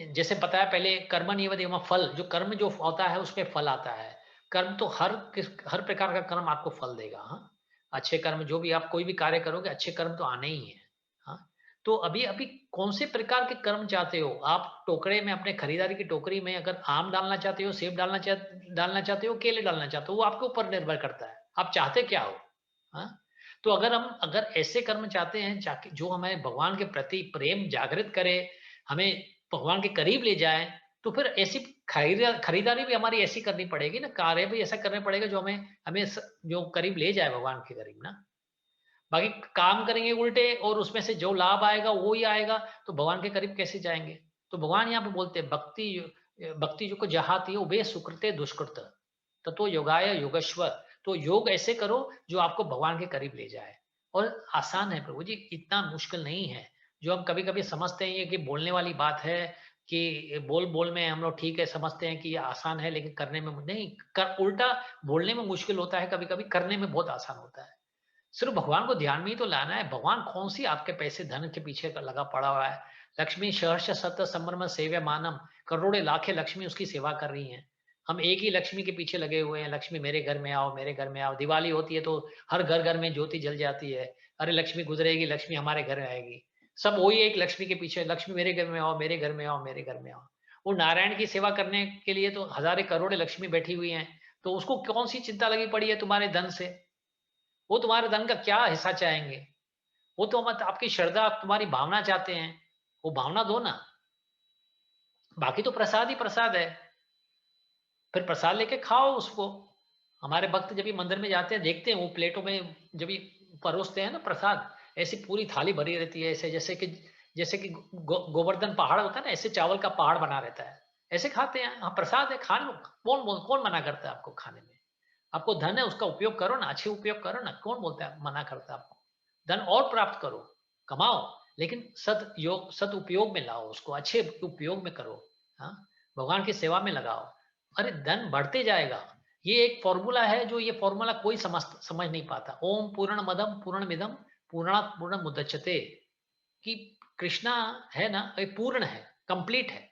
जैसे बताया पहले, कर्म नियम फल, जो कर्म जो होता है उसमें फल आता है। कर्म तो हर प्रकार का कर्म आपको फल देगा। हाँ, अच्छे कर्म जो भी आप कोई भी कार्य करोगे, अच्छे कर्म तो आने ही है। हाँ, तो अभी अभी कौन से प्रकार के कर्म चाहते हो आप? टोकरे में, अपने खरीदारी की टोकरी में अगर आम डालना चाहते हो, सेब डालना चाहते हो, केले डालना चाहते हो, वो आपके ऊपर निर्भर करता है। आप चाहते क्या हो? हाँ? तो अगर ऐसे कर्म चाहते हैं जाके जो हमें भगवान के प्रति प्रेम जागृत करे, हमें भगवान के करीब ले जाए, तो फिर ऐसी खरीदारी भी हमारी ऐसी करनी पड़ेगी ना, कार्य भी ऐसा करना पड़ेगा जो हमें हमें जो करीब ले जाए भगवान के करीब ना। बाकी काम करेंगे उल्टे और उसमें से जो लाभ आएगा वो ही आएगा, तो भगवान के करीब कैसे जाएंगे? तो भगवान यहाँ पे बोलते हैं भक्ति जो को जहाती है उभे सुकृते दुष्कृत ततो योगाय योगेश्वर। तो योग ऐसे करो जो आपको भगवान के करीब ले जाए। और आसान है प्रभु जी, इतना मुश्किल नहीं है। जो हम कभी कभी समझते हैं ये कि बोलने वाली बात है, कि बोल बोल में हम लोग ठीक है समझते हैं कि ये आसान है, लेकिन करने में नहीं, उल्टा बोलने में मुश्किल होता है, कभी कभी करने में बहुत आसान होता है। सिर्फ भगवान को ध्यान में ही तो लाना है। भगवान कौन सी आपके पैसे धन के पीछे लगा पड़ा हुआ है? लक्ष्मी सहर्ष सत संभ्रम सेव्य मानम, करोड़े लाखे लक्ष्मी उसकी सेवा कर रही हैं। हम एक ही लक्ष्मी के पीछे लगे हुए हैं, लक्ष्मी मेरे घर में आओ, मेरे घर में आओ। दिवाली होती है तो हर घर घर में ज्योति जल जाती है, अरे लक्ष्मी गुजरेगी, लक्ष्मी हमारे घर में आएगी। सब वही एक लक्ष्मी के पीछे, लक्ष्मी मेरे घर में आओ, मेरे घर में आओ, मेरे घर में आओ। वो नारायण की सेवा करने के लिए तो हजारे करोड़े लक्ष्मी बैठी हुई हैं, तो उसको कौन सी चिंता लगी पड़ी है तुम्हारे धन से? वो तुम्हारे धन का क्या हिस्सा चाहेंगे? वो तो मत आपकी श्रद्धा, तुम्हारी भावना चाहते हैं, वो भावना दो ना। बाकी तो प्रसाद ही प्रसाद है, फिर प्रसाद लेके खाओ उसको। हमारे भक्त जब भी मंदिर में जाते हैं देखते हैं वो प्लेटों में जब भी परोसते हैं ना प्रसाद, ऐसी पूरी थाली भरी रहती है, ऐसे जैसे कि गोवर्धन पहाड़ होता है ना, ऐसे चावल का पहाड़ बना रहता है, ऐसे खाते हैं। हाँ प्रसाद है, खा लो। कौन मना करता है आपको खाने में? आपको धन है उसका उपयोग करो ना, अच्छे उपयोग करो ना, कौन बोलता है मना करता है आपको? धन और प्राप्त करो, कमाओ, लेकिन सद उपयोग में लाओ, उसको अच्छे उपयोग में करो। हाँ, भगवान की सेवा में लगाओ, अरे धन बढ़ते जाएगा। ये एक फॉर्मूला है, जो ये फॉर्मूला कोई समझ नहीं पाता। ओम पूर्ण मदम पूर्ण मिदम पूर्णात् पूर्ण मुदच्यते, कि कृष्णा है ना, ये पूर्ण है, कंप्लीट है,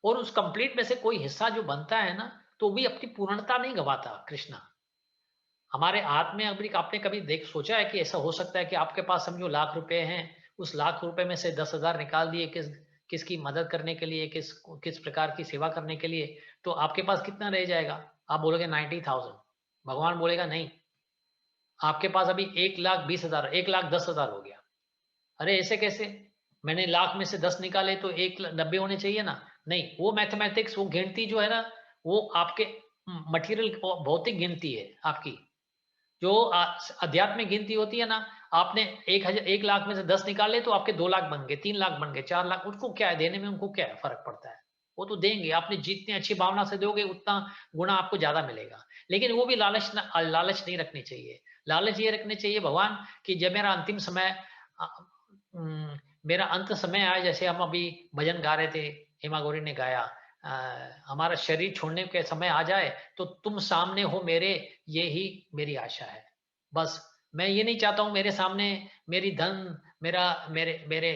और उस कंप्लीट में से कोई हिस्सा जो बनता है ना, तो भी अपनी पूर्णता नहीं गवाता कृष्णा। हमारे हाथ में अभी आपने कभी सोचा है कि ऐसा हो सकता है कि आपके पास समझो लाख रुपए हैं, उस लाख रुपए में से 10,000 निकाल दिए किसकी मदद करने के लिए, किस प्रकार की सेवा करने के लिए, तो आपके पास कितना रह जाएगा? आप बोलोगे 90,000। भगवान बोलेगा नहीं, आपके पास अभी 1,20,000, 1,10,000 हो गया। अरे ऐसे कैसे? मैंने लाख में से 10 निकाले तो 1,90 होने चाहिए ना। नहीं, वो मैथमेटिक्स, वो गिनती जो है ना, वो आपके मटेरियल भौतिक गिनती है आपकी। जो आध्यात्मिक गिनती होती है ना, आपने 1,00,000 में से 10 निकाले तो आपके 2 लाख बन गए, 3 लाख बन गए, 4 लाख। उसको क्या है देने में, उनको क्या है फर्क पड़ता है? वो तो देंगे, आपने जितनी अच्छी भावना से दोगे उतना गुना आपको ज्यादा मिलेगा। लेकिन वो भी लालच नहीं रखनी चाहिए। लालच ये रखनी चाहिए भगवान कि जब मेरा अंतिम समय, मेरा अंत समय आया, जैसे हम अभी भजन गा रहे थे, हेमा गौरी ने गाया, हमारा शरीर छोड़ने के समय आ जाए तो तुम सामने हो मेरे, ये ही मेरी आशा है। बस मैं ये नहीं चाहता हूँ मेरे सामने मेरी धन, मेरे मेरे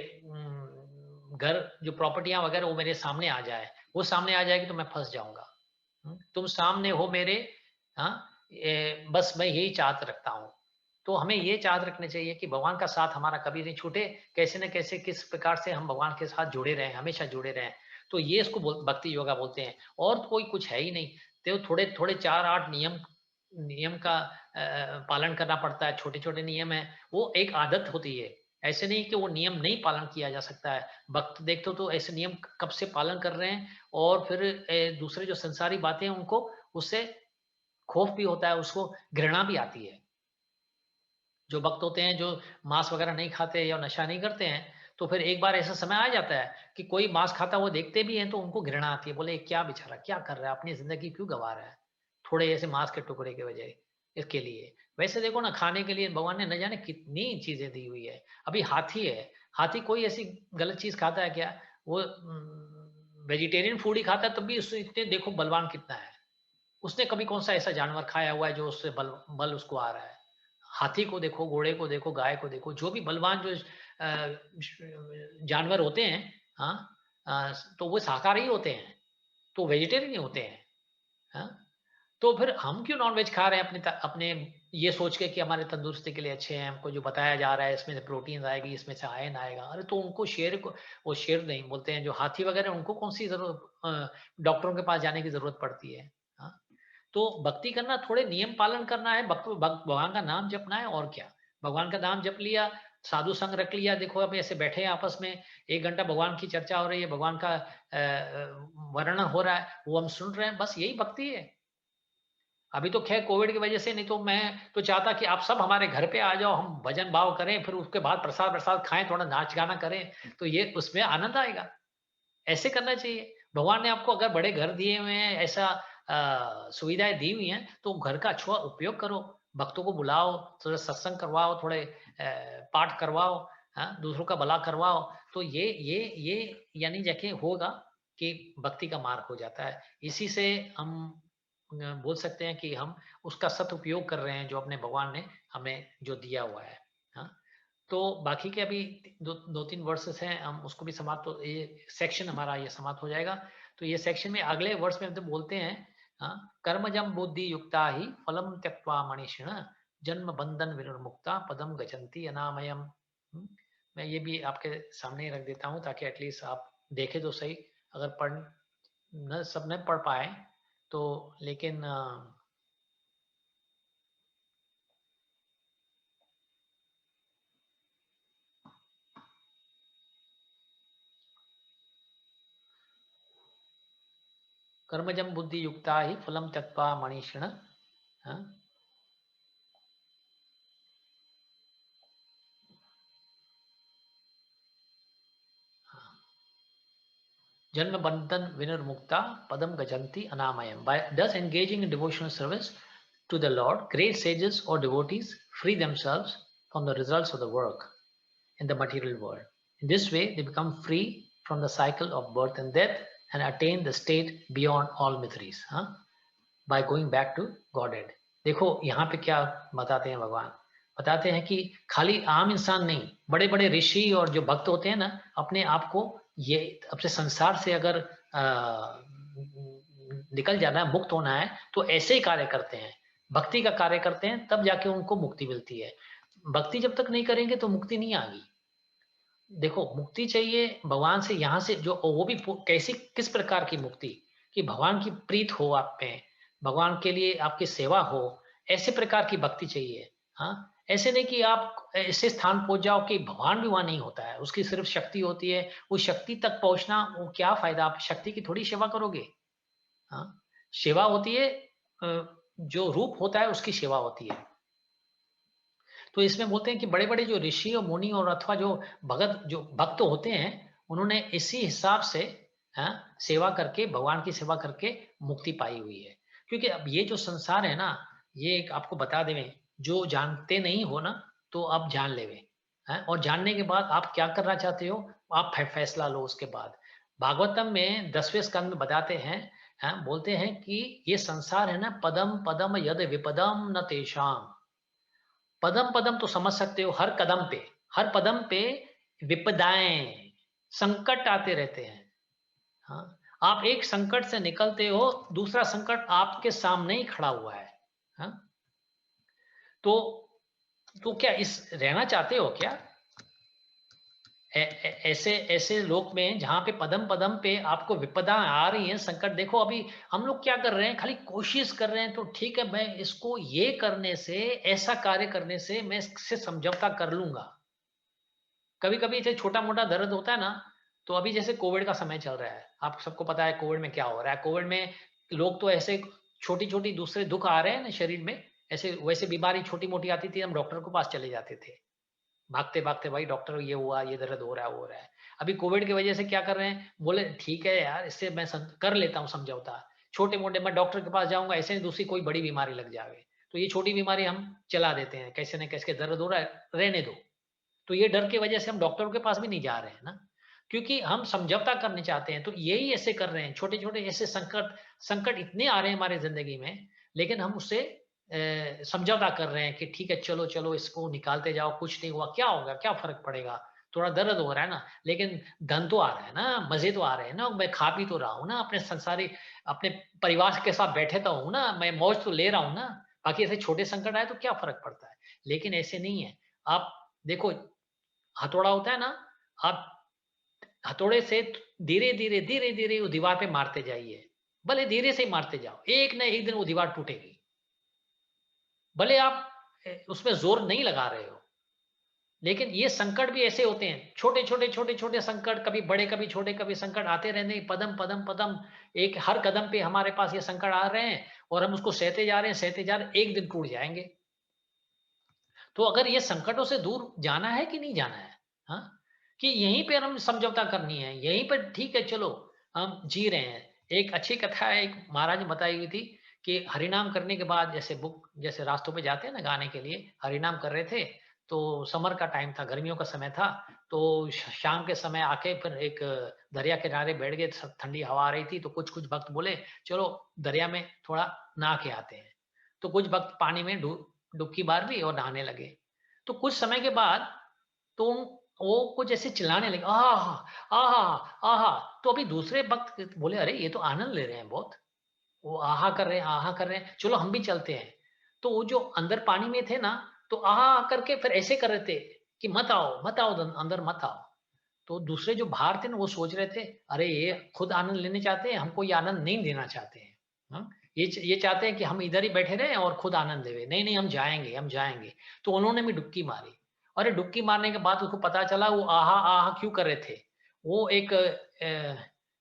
घर, जो प्रॉपर्टियां वगैरह, वो मेरे सामने आ जाए। वो सामने आ जाएगी तो मैं फंस जाऊंगा। तुम सामने हो मेरे, हाँ, बस मैं यही चाहत रखता हूँ। तो हमें ये चाहत रखने चाहिए कि भगवान का साथ हमारा कभी नहीं छूटे, कैसे न कैसे किस प्रकार से हम भगवान के साथ जुड़े रहें, हमेशा जुड़े रहें। तो ये इसको भक्ति योगा बोलते हैं, और कोई कुछ है ही नहीं। तो थोड़े थोड़े 4-8 नियम का पालन करना पड़ता है, छोटे छोटे नियम है, वो एक आदत होती है। ऐसे नहीं कि वो नियम नहीं पालन किया जा सकता है। भक्त देखते हो तो ऐसे नियम कब से पालन कर रहे हैं, और फिर दूसरे जो संसारी बातें हैं उनको उससे खौफ भी होता है, उसको घृणा भी आती है। जो भक्त होते हैं, जो मांस वगैरह नहीं खाते या नशा नहीं करते हैं, तो फिर एक बार ऐसा समय आ जाता है कि कोई मांस खाता वो देखते भी हैं तो उनको घृणा आती है, बोले क्या बेचारा क्या कर रहा है, अपनी जिंदगी क्यों गंवा रहा है थोड़े ऐसे मांस के टुकड़े के वजह इसके लिए। वैसे देखो ना, खाने के लिए भगवान ने न जाने कितनी चीजें दी हुई है। अभी हाथी है, हाथी कोई ऐसी गलत चीज खाता है क्या? वो वेजिटेरियन फूड ही खाता है, तब भी उससे इतने देखो बलवान कितना है। उसने कभी कौन सा ऐसा जानवर खाया हुआ है जो उससे बल उसको आ रहा है? हाथी को देखो, घोड़े को देखो, गाय को देखो, जो भी बलवान जो जानवर होते हैं, हाँ, तो वो शाकाहारी होते हैं, तो वेजिटेरियन ही होते हैं। हाँ, तो फिर हम क्यों नॉनवेज खा रहे हैं अपने ये सोच के कि हमारे तंदुरुस्ती के लिए अच्छे हैं, हमको जो बताया जा रहा है इसमें से प्रोटीन आएगी, इसमें से आयरन आएगा। अरे तो उनको वो शेर नहीं बोलते हैं, जो हाथी वगैरह, उनको कौन सी जरूरत डॉक्टरों के पास जाने की जरूरत पड़ती है? हाँ, तो भक्ति करना थोड़े नियम पालन करना है, भगवान का नाम जपना है, और क्या। भगवान का नाम जप लिया, साधु संग रख लिया, देखो अब ऐसे बैठे हैं आपस में, 1 घंटा भगवान की चर्चा हो रही है, भगवान का वर्णन हो रहा है, वो हम सुन रहे हैं, बस यही भक्ति है। अभी तो खैर कोविड की वजह से, नहीं तो मैं तो चाहता कि आप सब हमारे घर पे आ जाओ, हम भजन भाव करें, फिर उसके बाद प्रसाद प्रसाद खाएं, थोड़ा नाच गाना करें, तो ये उसमें आनंद आएगा। ऐसे करना चाहिए। भगवान ने आपको अगर बड़े घर दिए हुए हैं, ऐसा सुविधाएं दी हुई हैं, तो घर का अच्छा उपयोग करो, भक्तों को बुलाओ, थोड़ा सत्संग करवाओ, थोड़े पाठ करवाओ, हाँ, दूसरों का भला करवाओ, तो ये यानी जैसे होगा कि भक्ति का मार्ग हो जाता है। इसी से हम बोल सकते हैं कि हम उसका सदुपयोग कर रहे हैं, जो अपने भगवान ने हमें जो दिया हुआ है। हाँ, तो बाकी के अभी 2-3 वर्सेस हैं, हम उसको भी समाप्त, तो ये सेक्शन हमारा ये समाप्त हो जाएगा। तो ये सेक्शन में अगले वर्ष में हम तो बोलते हैं, हाँ, कर्मजम बुद्धि युक्ता ही फलम त्यक्त्वा मनीषिण जन्म बंधन विनिर्मुक्ता पदम गच्छन्ति अनामयम। मैं ये भी आपके सामने ही रख देता हूँ, ताकि एटलीस्ट आप देखें तो सही, अगर सब नहीं पढ़ पाए तो, लेकिन कर्मजम बुद्धि युक्ता ही फलम त्यक्त्वा मनीषिण, हाँ, Janma Bandhan Vinurmukta Padam Gajanti Anamayam. By thus engaging in devotional service to the Lord, great sages or devotees free themselves from the results of the work in the material world. In this way, they become free from the cycle of birth and death and attain the state beyond all miseries, by going back to Godhead. देखो यहाँ पे क्या बताते हैं भगवान, बताते हैं कि खाली आम इंसान नहीं, बड़े बड़े ऋषि और जो भक्त होते हैं ना, अपने आप को ये अपने संसार से अगर निकल जाना है, मुक्त होना है, तो ऐसे ही कार्य करते हैं, भक्ति का कार्य करते हैं, तब जाके उनको मुक्ति मिलती है। भक्ति जब तक नहीं करेंगे तो मुक्ति नहीं आएगी। देखो, मुक्ति चाहिए भगवान से, यहाँ से जो, वो भी कैसी, किस प्रकार की मुक्ति, कि भगवान की प्रीत हो आप में, भगवान के लिए आपकी सेवा हो, ऐसे प्रकार की भक्ति चाहिए। हाँ, ऐसे नहीं कि आप ऐसे स्थान पहुंच जाओ कि भगवान भी वहां नहीं होता है, उसकी सिर्फ शक्ति होती है, उस शक्ति तक पहुंचना, वो क्या फायदा, आप शक्ति की थोड़ी सेवा करोगे। हाँ, सेवा होती है, जो रूप होता है उसकी सेवा होती है। तो इसमें बोलते हैं कि बड़े बड़े जो ऋषि और मुनि और अथवा जो भक्त होते हैं, उन्होंने इसी हिसाब से सेवा करके, भगवान की सेवा करके मुक्ति पाई हुई है। क्योंकि अब ये जो संसार है ना, ये एक आपको बता दें, जो जानते नहीं हो ना, तो आप जान लेवे, और जानने के बाद आप क्या करना चाहते हो, आप फैसला लो उसके बाद। भागवतम में 10वें स्कंद में बताते हैं, बोलते हैं कि ये संसार है ना, पदम पदम यद विपदम न तेषाम। पदम पदम तो समझ सकते हो, हर कदम पे विपदाएं, संकट आते रहते हैं। हाँ, आप एक संकट से निकलते हो, दूसरा संकट आपके सामने ही खड़ा हुआ है। हाँ, तो क्या इस रहना चाहते हो क्या ऐसे लोक में, जहां पे पदम पदम पे आपको विपदा आ रही है, संकट। देखो अभी हम लोग क्या कर रहे हैं, खाली कोशिश कर रहे हैं, तो ठीक है, मैं इसको ये करने से, ऐसा कार्य करने से मैं इससे समझौता कर लूंगा। कभी कभी जैसे छोटा मोटा दर्द होता है ना, तो अभी जैसे कोविड का समय चल रहा है, आप सबको पता है कोविड में क्या हो रहा है। कोविड में लोग तो ऐसे छोटी छोटी दूसरे दुख आ रहे हैं ना शरीर में, ऐसे वैसे बीमारी छोटी मोटी आती थी, हम डॉक्टर के पास चले जाते थे, भागते भागते, भाई डॉक्टर ये हुआ, ये दर्द हो रहा है, वो हो रहा है। अभी कोविड की वजह से क्या कर रहे हैं, बोले ठीक है यार, इससे मैं कर लेता हूँ समझौता, छोटे मोटे मैं डॉक्टर के पास जाऊंगा, ऐसे दूसरी कोई बड़ी बीमारी लग जाए तो ये छोटी बीमारी हम चला देते हैं, कैसे न कैसे दर्द हो रहा है, रहने दो। तो ये डर की वजह से हम डॉक्टर के पास भी नहीं जा रहे हैं ना, क्योंकि हम समझौता करने चाहते हैं। तो यही ऐसे कर रहे हैं, छोटे छोटे ऐसे संकट इतने आ रहे हैं हमारे जिंदगी में, लेकिन हम उससे समझौता कर रहे हैं कि ठीक है, चलो चलो इसको निकालते जाओ, कुछ नहीं हुआ, क्या होगा, क्या फर्क पड़ेगा, थोड़ा दर्द हो रहा है ना, लेकिन धन तो आ रहा है ना, मजे तो आ रहे हैं ना, मैं खा पी तो रहा हूँ ना, अपने संसारी अपने परिवार के साथ बैठे तो हूँ ना, मैं मौज तो ले रहा हूँ ना। बाकी ऐसे छोटे संकट आए तो क्या फर्क पड़ता है, लेकिन ऐसे नहीं है। आप देखो, हथौड़ा होता है ना, आप हथौड़े से धीरे धीरे धीरे धीरे वो दीवार पे मारते जाइए, भले धीरे से ही मारते जाओ, एक न एक दिन वो दीवार टूटेगी। भले आप उसमें जोर नहीं लगा रहे हो, लेकिन ये संकट भी ऐसे होते हैं, छोटे छोटे छोटे छोटे संकट, कभी बड़े कभी छोटे, कभी संकट आते रहते हैं, पदम पदम पदम, एक हर कदम पे हमारे पास ये संकट आ रहे हैं और हम उसको सहते जा रहे हैं, सहते जा रहे हैं, एक दिन टूट जाएंगे। तो अगर ये संकटों से दूर जाना है कि नहीं जाना है, हाँ, कि यहीं पर हम समझौता करनी है, यहीं पर ठीक है, चलो हम जी रहे हैं। एक अच्छी कथा है, एक महाराज ने बताई हुई थी कि हरिनाम करने के बाद जैसे रास्तों पे जाते हैं ना गाने के लिए, हरिनाम कर रहे थे, तो समर का टाइम था, गर्मियों का समय था, तो शाम के समय आके फिर एक दरिया किनारे बैठ गए, ठंडी हवा आ रही थी, तो कुछ कुछ भक्त बोले चलो दरिया में थोड़ा नहा के आते हैं। तो कुछ भक्त पानी में डुबकी मार ली और नहाने लगे। तो कुछ समय के बाद तो वो कुछ ऐसे चिल्लाने लगे, आहा आहा आहा। तो अभी दूसरे भक्त बोले अरे ये तो आनंद ले रहे हैं बहुत, वो आहा कर रहे हैं, आहा कर रहे हैं, चलो हम भी चलते हैं। तो वो जो अंदर पानी में थे ना, तो आहा करके फिर ऐसे कर रहे थे कि मत आओ मत आओ, अंदर मत आओ। तो दूसरे जो बाहर थे ना, वो सोच रहे थे अरे ये खुद आनंद लेने चाहते हैं, हमको ये आनंद नहीं देना चाहते हैं। हाँ? ये चाहते हैं कि हम इधर ही बैठे रहें और खुद आनंद लेवे। नहीं नहीं, हम जाएंगे हम जाएंगे। तो उन्होंने भी डुबकी मारी। अरे डुबकी मारने के बाद उसको पता चला वो आहा आहा क्यों कर रहे थे। वो एक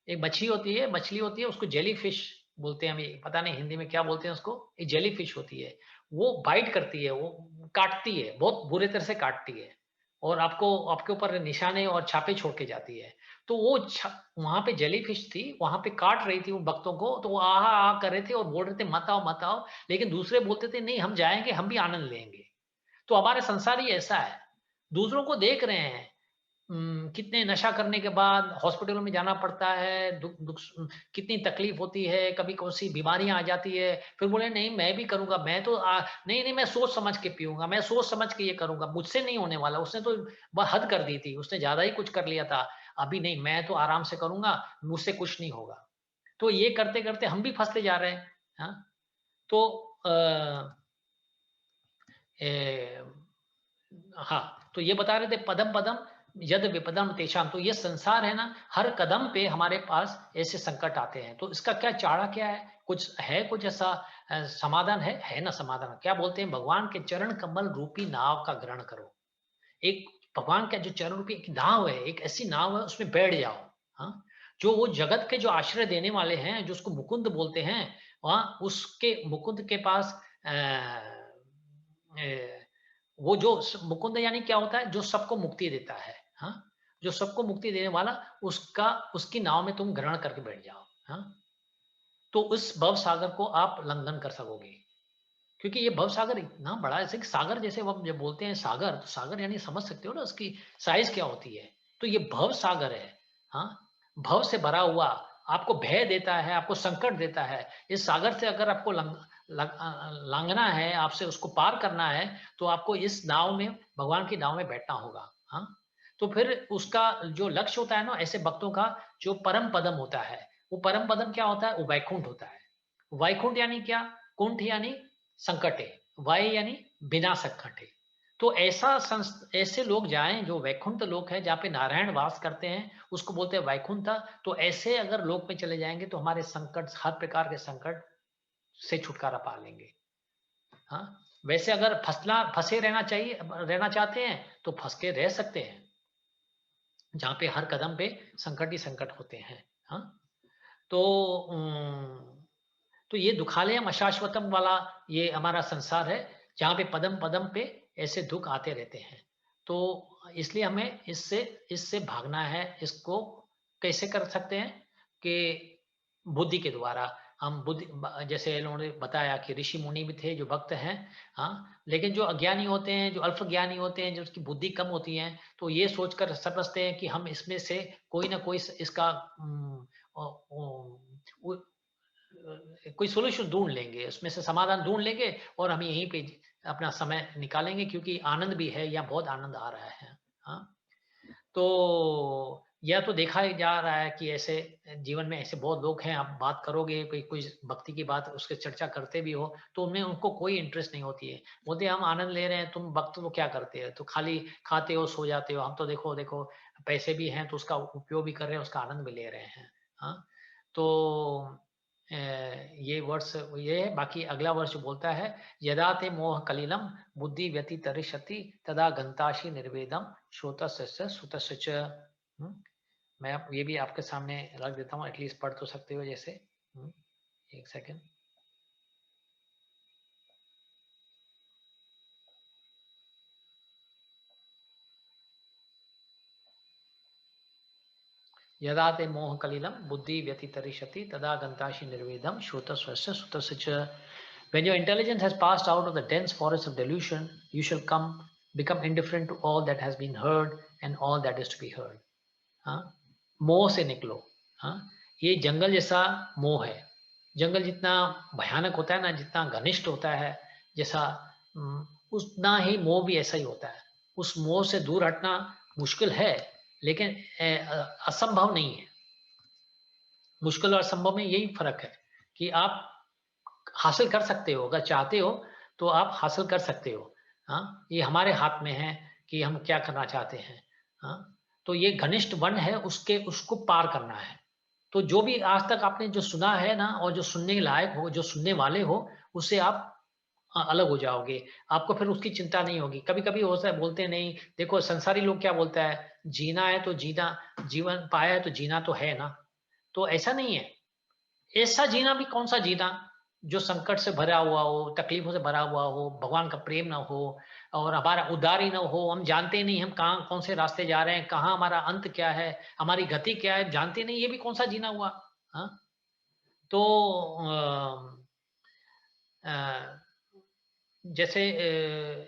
मछली होती है, उसको जेली फिश बोलते हैं, हमें पता नहीं हिंदी में क्या बोलते हैं उसको, एक जेली फिश होती है। वो बाइट करती है, वो काटती है, बहुत बुरे तरह से काटती है और आपके ऊपर निशाने और छापे छोड़ के जाती है। तो वो वहां पे जेली फिश थी, वहां पे काट रही थी वो भक्तों को, तो वो आहा आहा कर रहे थे और बोल रहे थे मत आओ मत आओ। लेकिन दूसरे बोलते थे नहीं हम जाएंगे, हम भी आनंद लेंगे। तो हमारे संसार ही ऐसा है, दूसरों को देख रहे हैं, कितने नशा करने के बाद हॉस्पिटलों में जाना पड़ता है, दुख दुख कितनी तकलीफ होती है, कभी कौन सी बीमारियां आ जाती है, फिर बोले नहीं मैं भी करूंगा, मैं तो नहीं नहीं मैं सोच समझ के पीऊंगा, मैं सोच समझ के ये करूंगा, मुझसे नहीं होने वाला। उसने तो हद कर दी थी, उसने ज्यादा ही कुछ कर लिया था। अभी नहीं, मैं तो आराम से करूंगा, मुझसे कुछ नहीं होगा। तो ये करते करते हम भी फंसते जा रहे हैं। हाँ? तो हाँ, तो ये बता रहे थे पदम पदम यद विपदम तेषाम। तो ये संसार है ना, हर कदम पे हमारे पास ऐसे संकट आते हैं। तो इसका क्या चारा क्या है, कुछ ऐसा समाधान है ना समाधान। क्या बोलते हैं, भगवान के चरण कमल रूपी नाव का ग्रहण करो। एक भगवान का जो चरण रूपी एक नाव है, एक ऐसी नाव है, उसमें बैठ जाओ। हाँ, जो वो जगत के जो आश्रय देने वाले हैं, जो उसको मुकुंद बोलते हैं, वहां उसके मुकुंद के पास वो जो मुकुंद यानी क्या होता है, जो सबको मुक्ति देता है। हाँ, जो सबको मुक्ति देने वाला, उसकी नाव में तुम ग्रहण करके बैठ जाओ। हाँ, तो उस भव सागर को आप लंघन कर सकोगे। क्योंकि ये भव सागर इतना बड़ा है, जैसे कि सागर, जैसे हम जब बोलते हैं सागर, तो सागर यानी समझ सकते हो ना उसकी साइज क्या होती है। तो ये भव सागर है। हाँ, भव से भरा हुआ, आपको भय देता है, आपको संकट देता है। इस सागर से अगर आपको लांघना है, आपसे उसको पार करना है, तो आपको इस नाव में, भगवान की नाव में बैठना होगा। हाँ, तो फिर उसका जो लक्ष्य होता है ना, ऐसे भक्तों का जो परम पदम होता है, वो परम पदम क्या होता है, वो वैकुंठ होता है। वैकुंठ यानी क्या, कुंठ यानी संकटे, वाय यानी बिना संकटे। तो ऐसे लोग जाएं जो वैकुंठ लोक है, जहाँ पे नारायण वास करते हैं, उसको बोलते हैं वैकुंठ। तो ऐसे अगर लोक में चले जाएंगे तो हमारे संकट, हर प्रकार के संकट से छुटकारा पा लेंगे। हाँ, वैसे अगर फंसे रहना चाहते हैं तो फंस के रह सकते हैं, जहाँ पे हर कदम पे संकट ही संकट होते हैं। हाँ, तो तो ये दुखालयम अशाश्वतम वाला ये हमारा संसार है, जहाँ पे पदम पदम पे ऐसे दुख आते रहते हैं। तो इसलिए हमें इससे भागना है। इसको कैसे कर सकते हैं कि बुद्धि के द्वारा हम जैसे इन्होंने बताया कि ऋषि मुनि भी थे जो भक्त हैं। हाँ, लेकिन जो अज्ञानी होते हैं, जो अल्प ज्ञानी होते हैं, जो उसकी बुद्धि कम होती है, तो ये सोचकर समझते हैं कि हम इसमें से कोई ना कोई इसका कोई सोल्यूशन ढूंढ लेंगे, उसमें से समाधान ढूंढ लेंगे और हम यहीं पे अपना समय निकालेंगे, क्योंकि आनंद भी है, या बहुत आनंद आ रहा है। हाँ, तो यह तो देखा ही जा रहा है कि ऐसे जीवन में ऐसे बहुत लोग हैं, आप बात करोगे कोई भक्ति की बात, उसके चर्चा करते भी हो, तो उनमें उनको कोई इंटरेस्ट नहीं होती है। बोलते हम आनंद ले रहे हैं, तुम भक्त तो क्या करते हो, तो खाली खाते हो सो जाते हो, हम तो देखो देखो पैसे भी हैं तो उसका उपयोग भी कर रहे हैं, उसका आनंद भी ले रहे हैं। हाँ, तो ये वर्ष ये है। बाकी अगला वर्ष बोलता है यदा ते मोह कलिलम बुद्धि व्यति तरिष्यति तदा गंताशी निर्वेदम श्रोतस्य सुतस्य च। मैं ये भी आपके सामने रख देता हूँ, एटलीस्ट पढ़ तो सकते हो जैसे। एक सेकेंड। यदा ते मोह कलिलम बुद्धि व्यतितरिष्यति तदा गंताशी निर्वेदम श्रोतस्वस्य सुतस्य च। When your intelligence has passed out of the dense forest of delusion, you shall become indifferent to all that has been heard and all that is to be heard. मोह से निकलो। ये जंगल जैसा मोह है। जंगल जितना भयानक होता है ना, जितना घनिष्ठ होता है, जैसा उतना ही मोह भी ऐसा ही होता है। उस मोह से दूर हटना मुश्किल है, लेकिन असंभव नहीं है। मुश्किल और असंभव में यही फर्क है कि आप हासिल कर सकते हो, अगर चाहते हो तो आप हासिल कर सकते हो। ये हमारे हाथ में है कि हम क्या करना चाहते हैं। तो ये घनिष्ठ वन है, उसको पार करना है। तो जो भी आज तक आपने जो सुना है ना, और जो सुनने के लायक हो, जो सुनने वाले हो, उससे आप अलग हो जाओगे। आपको फिर उसकी चिंता नहीं होगी। कभी कभी होता है, बोलते नहीं, देखो संसारी लोग क्या बोलता है, जीना है तो जीना, जीवन पाया है तो जीना तो है ना। तो ऐसा नहीं है। ऐसा जीना भी कौन सा जीना जो संकट से भरा हुआ हो, तकलीफों से भरा हुआ हो, भगवान का प्रेम ना हो और हमारा उदार ही ना हो। हम जानते नहीं हम कहाँ कौन से रास्ते जा रहे हैं, कहाँ हमारा अंत क्या है, हमारी गति क्या है, जानते नहीं। ये भी कौन सा जीना हुआ। तो जैसे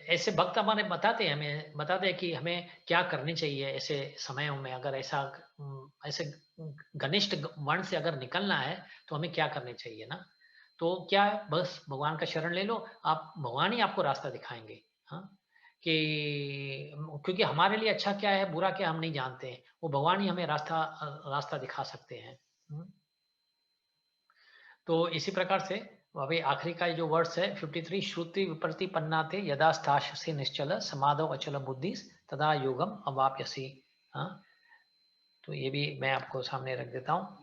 ऐसे वक्त हमारे बताते हैं, हमें बताते हैं कि हमें क्या करनी चाहिए ऐसे समयों में। अगर ऐसे घनिष्ठ वन से अगर निकलना है तो हमें क्या करनी चाहिए ना। तो क्या है, बस भगवान का शरण ले लो, आप भगवान ही आपको रास्ता दिखाएंगे। कि क्योंकि हमारे लिए अच्छा क्या है, बुरा क्या हम नहीं जानते हैं, वो भगवान ही हमें रास्ता दिखा सकते हैं। तो इसी प्रकार से अभी आखिरी का जो वर्ड्स है 53, श्रुति विप्रति पन्नाते यदा स्थास्यसि निश्चल समाधौ अचल बुद्धि तदा योगम अवाप्यसि। तो ये भी मैं आपको सामने रख देता हूँ।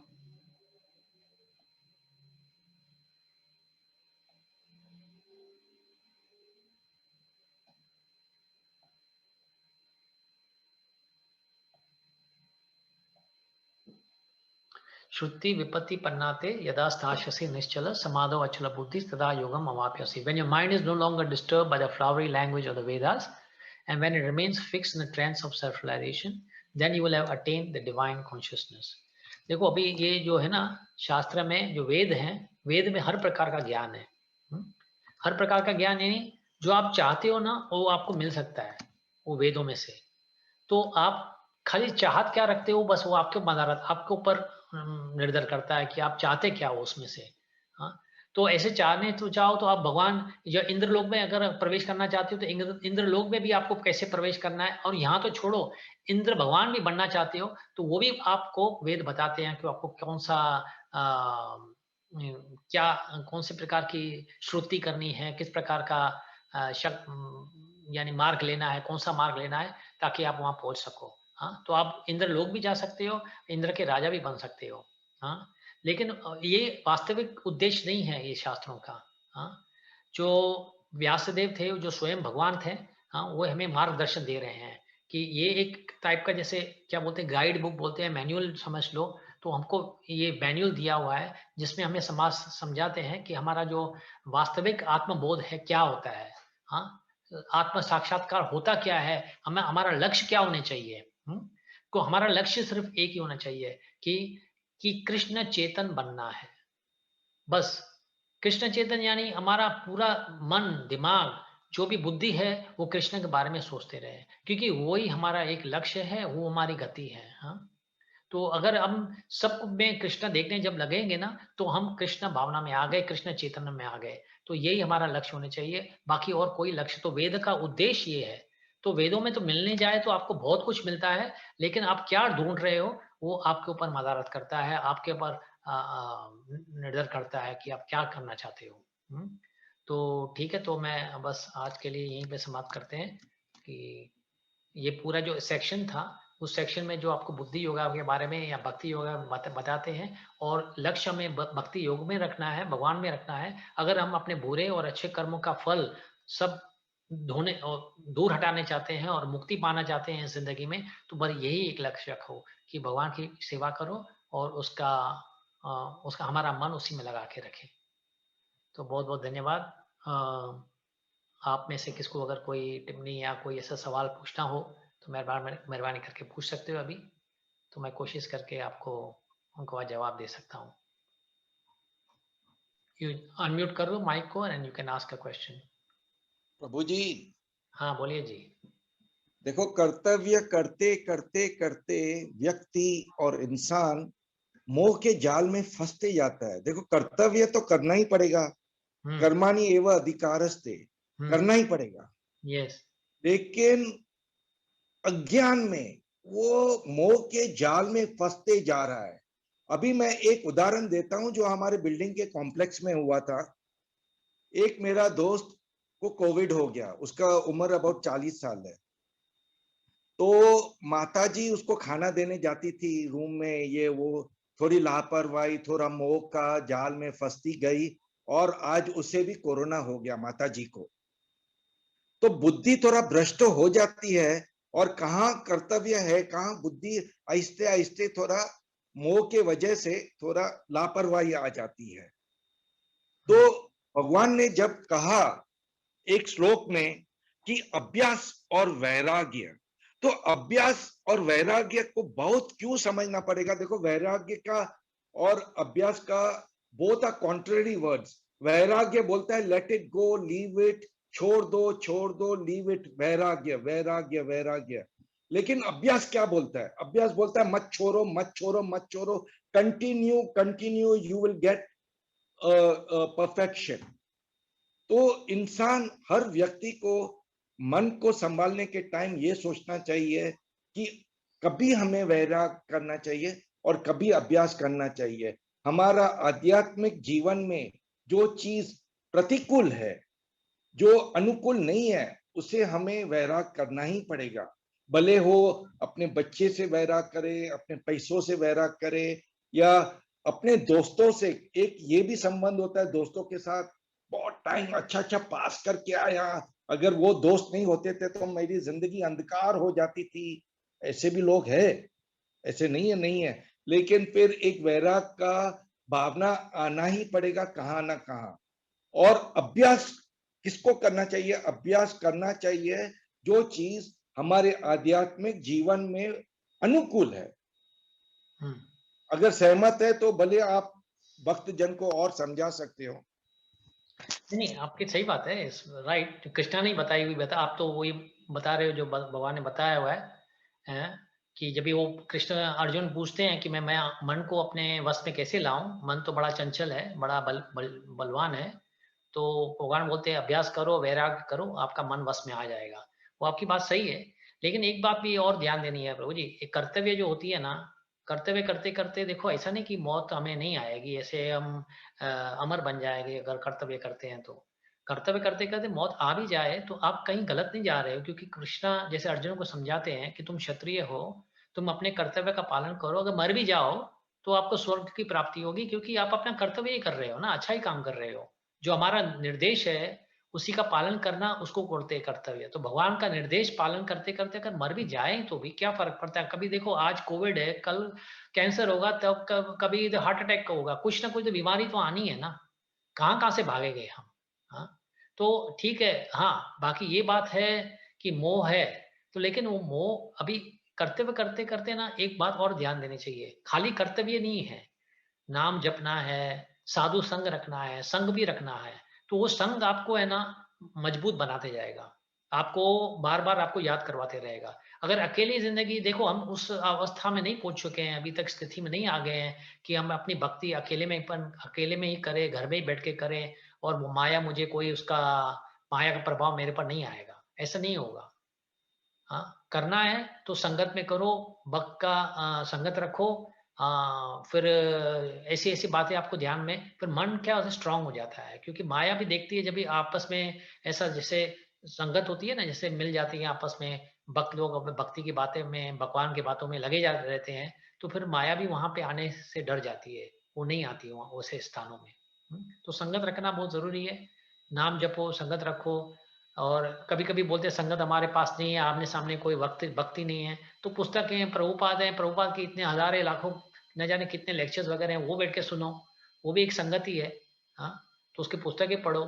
श्रुति विपत्ति पन्नाते यदा स्थास्यसि निश्चल समाधौ अचल बुद्धि तदा योगम अवाप्यसि। When your mind is no longer disturbed by the flowery language of the Vedas and when it remains fixed in the trance of self-realization, then you will have attained the divine consciousness. देखो अभी ये जो है ना, शास्त्र में जो वेद हैं, वेद में हर प्रकार का ज्ञान है। हर प्रकार का ज्ञान यानी जो आप चाहते हो ना, वो आपको मिल सकता है वो वेदों में से। तो आप खाली चाहत क्या रखते हो, बस वो आपके ऊपर निर्भर करता है कि आप चाहते क्या हो उसमें से। तो ऐसे चाहने तो चाहो तो आप भगवान या इंद्रलोक में अगर प्रवेश करना चाहते हो तो इंद्रलोक में भी आपको कैसे प्रवेश करना है। और यहाँ तो छोड़ो, इंद्र भगवान भी बनना चाहते हो तो वो भी आपको वेद बताते हैं कि आपको कौन से प्रकार की श्रुति करनी है, किस प्रकार का यानी मार्ग लेना है, कौन सा मार्ग लेना है ताकि आप वहां पहुंच सको। तो आप इंद्र लोक भी जा सकते हो, इंद्र के राजा भी बन सकते हो। लेकिन ये वास्तविक उद्देश्य नहीं है ये शास्त्रों का। जो व्यासदेव थे, जो स्वयं भगवान थे, वो हमें मार्गदर्शन दे रहे हैं कि ये एक टाइप का, जैसे क्या बोलते हैं, गाइड बुक बोलते हैं, मैनुअल समझ लो। तो हमको ये मैनुअल दिया हुआ है जिसमें हमें समझाते हैं कि हमारा जो वास्तविक आत्मबोध है क्या होता है, आत्म साक्षात्कार होता क्या है, हमारा लक्ष्य क्या होने चाहिए। को हमारा लक्ष्य सिर्फ एक ही होना चाहिए कि कृष्ण चेतन बनना है। बस कृष्ण चेतन यानी हमारा पूरा मन दिमाग जो भी बुद्धि है वो कृष्ण के बारे में सोचते रहे, क्योंकि वही हमारा एक लक्ष्य है, वो हमारी गति है। तो अगर हम सब में कृष्ण देखने जब लगेंगे ना, तो हम कृष्ण भावना में आ गए, कृष्ण चेतन में आ गए। तो यही हमारा लक्ष्य होने चाहिए, बाकी और कोई लक्ष्य। तो वेद का उद्देश्य ये है। तो वेदों में तो मिलने जाए तो आपको बहुत कुछ मिलता है, लेकिन आप क्या ढूंढ रहे हो वो आपके ऊपर मदारत करता है, आपके ऊपर निर्भर करता है कि आप क्या करना चाहते हो। तो ठीक है, तो मैं बस आज के लिए यहीं पे समाप्त करते हैं कि ये पूरा जो सेक्शन था, उस सेक्शन में जो आपको बुद्धि योगा के बारे में या भक्ति योगा बताते हैं, और लक्ष्य हमें भक्ति योग में रखना है, भगवान में रखना है। अगर हम अपने बुरे और अच्छे कर्मों का फल सब धोने और दूर हटाने चाहते हैं और मुक्ति पाना चाहते हैं जिंदगी में, तो बस यही एक लक्ष्य रखो कि भगवान की सेवा करो और उसका हमारा मन उसी में लगा के रखें। तो बहुत बहुत धन्यवाद। आप में से किसको अगर कोई टिप्पणी या कोई ऐसा सवाल पूछना हो तो मेहरबानी करके पूछ सकते हो अभी, तो मैं कोशिश करके आपको उनको जवाब दे सकता हूँ। यू अनम्यूट कर लो माइक को and you can ask a question. प्रभु जी, हाँ बोलिए जी। देखो, कर्तव्य करते करते करते व्यक्ति और इंसान मोह के जाल में फंसते जाता है। देखो, कर्तव्य तो करना ही पड़ेगा, कर्माणि एव अधिकारस्ते, करना ही पड़ेगा। यस। लेकिन अज्ञान में वो मोह के जाल में फंसते जा रहा है। अभी मैं एक उदाहरण देता हूं जो हमारे बिल्डिंग के कॉम्प्लेक्स में हुआ था। एक मेरा दोस्त को कोविड हो गया, उसका उम्र अबाउट 40 साल है। तो माताजी उसको खाना देने जाती थी रूम में, ये वो थोड़ी लापरवाही, थोड़ा मोह का जाल में फंसती गई और आज उसे भी कोरोना हो गया, माताजी को। तो बुद्धि थोड़ा भ्रष्ट हो जाती है और कहाँ कर्तव्य है, कहाँ बुद्धि, आहिस्ते आहिस्ते थोड़ा मोह के वजह से थोड़ा लापरवाही आ जाती है। तो भगवान ने जब कहा एक श्लोक में कि अभ्यास और वैराग्य, तो अभ्यास और वैराग्य को बहुत क्यों समझना पड़ेगा। देखो, वैराग्य का और अभ्यास का बोथ आर कॉन्ट्ररी वर्ड्स। वैराग्य बोलता है let it go, leave it, छोड़ दो, लीव इट, वैराग्य वैराग्य वैराग्य। लेकिन अभ्यास क्या बोलता है? अभ्यास बोलता है मत छोड़ो, मत छोड़ो, मत छोड़ो, continue continue, you will get perfection. तो इंसान, हर व्यक्ति को मन को संभालने के टाइम ये सोचना चाहिए कि कभी हमें वैराग करना चाहिए और कभी अभ्यास करना चाहिए। हमारा आध्यात्मिक जीवन में जो चीज प्रतिकूल है, जो अनुकूल नहीं है, उसे हमें वैराग करना ही पड़ेगा। भले हो अपने बच्चे से वैराग करे, अपने पैसों से वैराग करे, या अपने दोस्तों से। एक ये भी संबंध होता है दोस्तों के साथ, बहुत टाइम अच्छा पास करके आया, अगर वो दोस्त नहीं होते थे तो मेरी जिंदगी अंधकार हो जाती थी। ऐसे भी लोग हैं, ऐसे नहीं है। लेकिन फिर एक वैराग का भावना आना ही पड़ेगा कहाँ ना कहाँ। और अभ्यास किसको करना चाहिए? अभ्यास करना चाहिए जो चीज हमारे आध्यात्मिक जीवन में अनुकूल है। अगर सहमत है तो भले आप भक्त जन को और समझा सकते हो। नहीं, आपकी सही बात है, राइट। कृष्णा ने बताई हुई बात, आप तो वही बता रहे हो जो भगवान ने बताया हुआ है कि जब भी वो कृष्ण अर्जुन पूछते हैं कि मैं मन को अपने वश में कैसे लाऊं, मन तो बड़ा चंचल है, बड़ा बलवान है। तो भगवान बोलते हैं अभ्यास करो, वैराग्य करो, आपका मन वश में आ जाएगा। वो आपकी बात सही है, लेकिन एक बात भी और ध्यान देनी है प्रभु जी। एक कर्तव्य जो होती है ना, कर्तव्य करते करते देखो, ऐसा नहीं कि मौत हमें नहीं आएगी, ऐसे हम अमर बन जाएंगे अगर कर्तव्य करते हैं। तो कर्तव्य करते करते मौत आ भी जाए तो आप कहीं गलत नहीं जा रहे हो, क्योंकि कृष्णा जैसे अर्जुन को समझाते हैं कि तुम क्षत्रिय हो, तुम अपने कर्तव्य का पालन करो, अगर मर भी जाओ तो आपको स्वर्ग की प्राप्ति होगी, क्योंकि आप अपना कर्तव्य ही कर रहे हो ना, अच्छा ही काम कर रहे हो। जो हमारा निर्देश है उसी का पालन करना, उसको बोलते कर्तव्य। तो भगवान का निर्देश पालन करते करते अगर मर भी जाए तो भी क्या फर्क पड़ता है। कभी देखो, आज कोविड है, कल कैंसर होगा, तब कभी हार्ट अटैक होगा, कुछ ना कुछ तो बीमारी तो आनी है ना, कहाँ से भागेंगे हम। हाँ, तो ठीक है। हाँ, बाकी ये बात है कि मोह है, तो लेकिन वो मोह अभी कर्तव्य करते करते ना, एक बात और ध्यान देनी चाहिए, खाली कर्तव्य नहीं है, नाम जपना है, साधु संग रखना है, संग भी रखना है। तो वो संग आपको है ना मजबूत बनाते जाएगा, आपको बार बार आपको याद करवाते रहेगा। अगर अकेली जिंदगी, देखो हम उस अवस्था में नहीं पहुंच चुके हैं, अभी तक स्थिति में नहीं आ गए हैं कि हम अपनी भक्ति अकेले में ही करें, घर में ही बैठ के करें और वो माया मुझे कोई उसका माया का प्रभाव मेरे पर नहीं आएगा, ऐसा नहीं होगा। हाँ, करना है तो संगत में करो, भक्त का संगत रखो। फिर ऐसी ऐसी बातें आपको ध्यान में, फिर मन क्या होता है, स्ट्रांग हो जाता है, क्योंकि माया भी देखती है जब भी आपस में ऐसा जैसे संगत होती है ना, जैसे मिल जाती है आपस में, भक्त लोग अपने भक्ति की बातें में, भगवान की बातों में लगे जा रहते हैं, तो फिर माया भी वहां पे आने से डर जाती है, वो नहीं आती वहाँ वैसे स्थानों में। तो संगत रखना बहुत जरूरी है। नाम जपो, संगत रखो। और कभी कभी बोलते हैं संगत हमारे पास नहीं है, आमने सामने कोई भक्ति नहीं है, तो पुस्तकें हैं, प्रभुपाद के इतने हजारों लाखों न जाने कितने लेक्चर्स वगैरह हैं, वो बैठ के सुनो, वो भी एक संगत ही है। हाँ, तो उसकी पुस्तकें पढ़ो।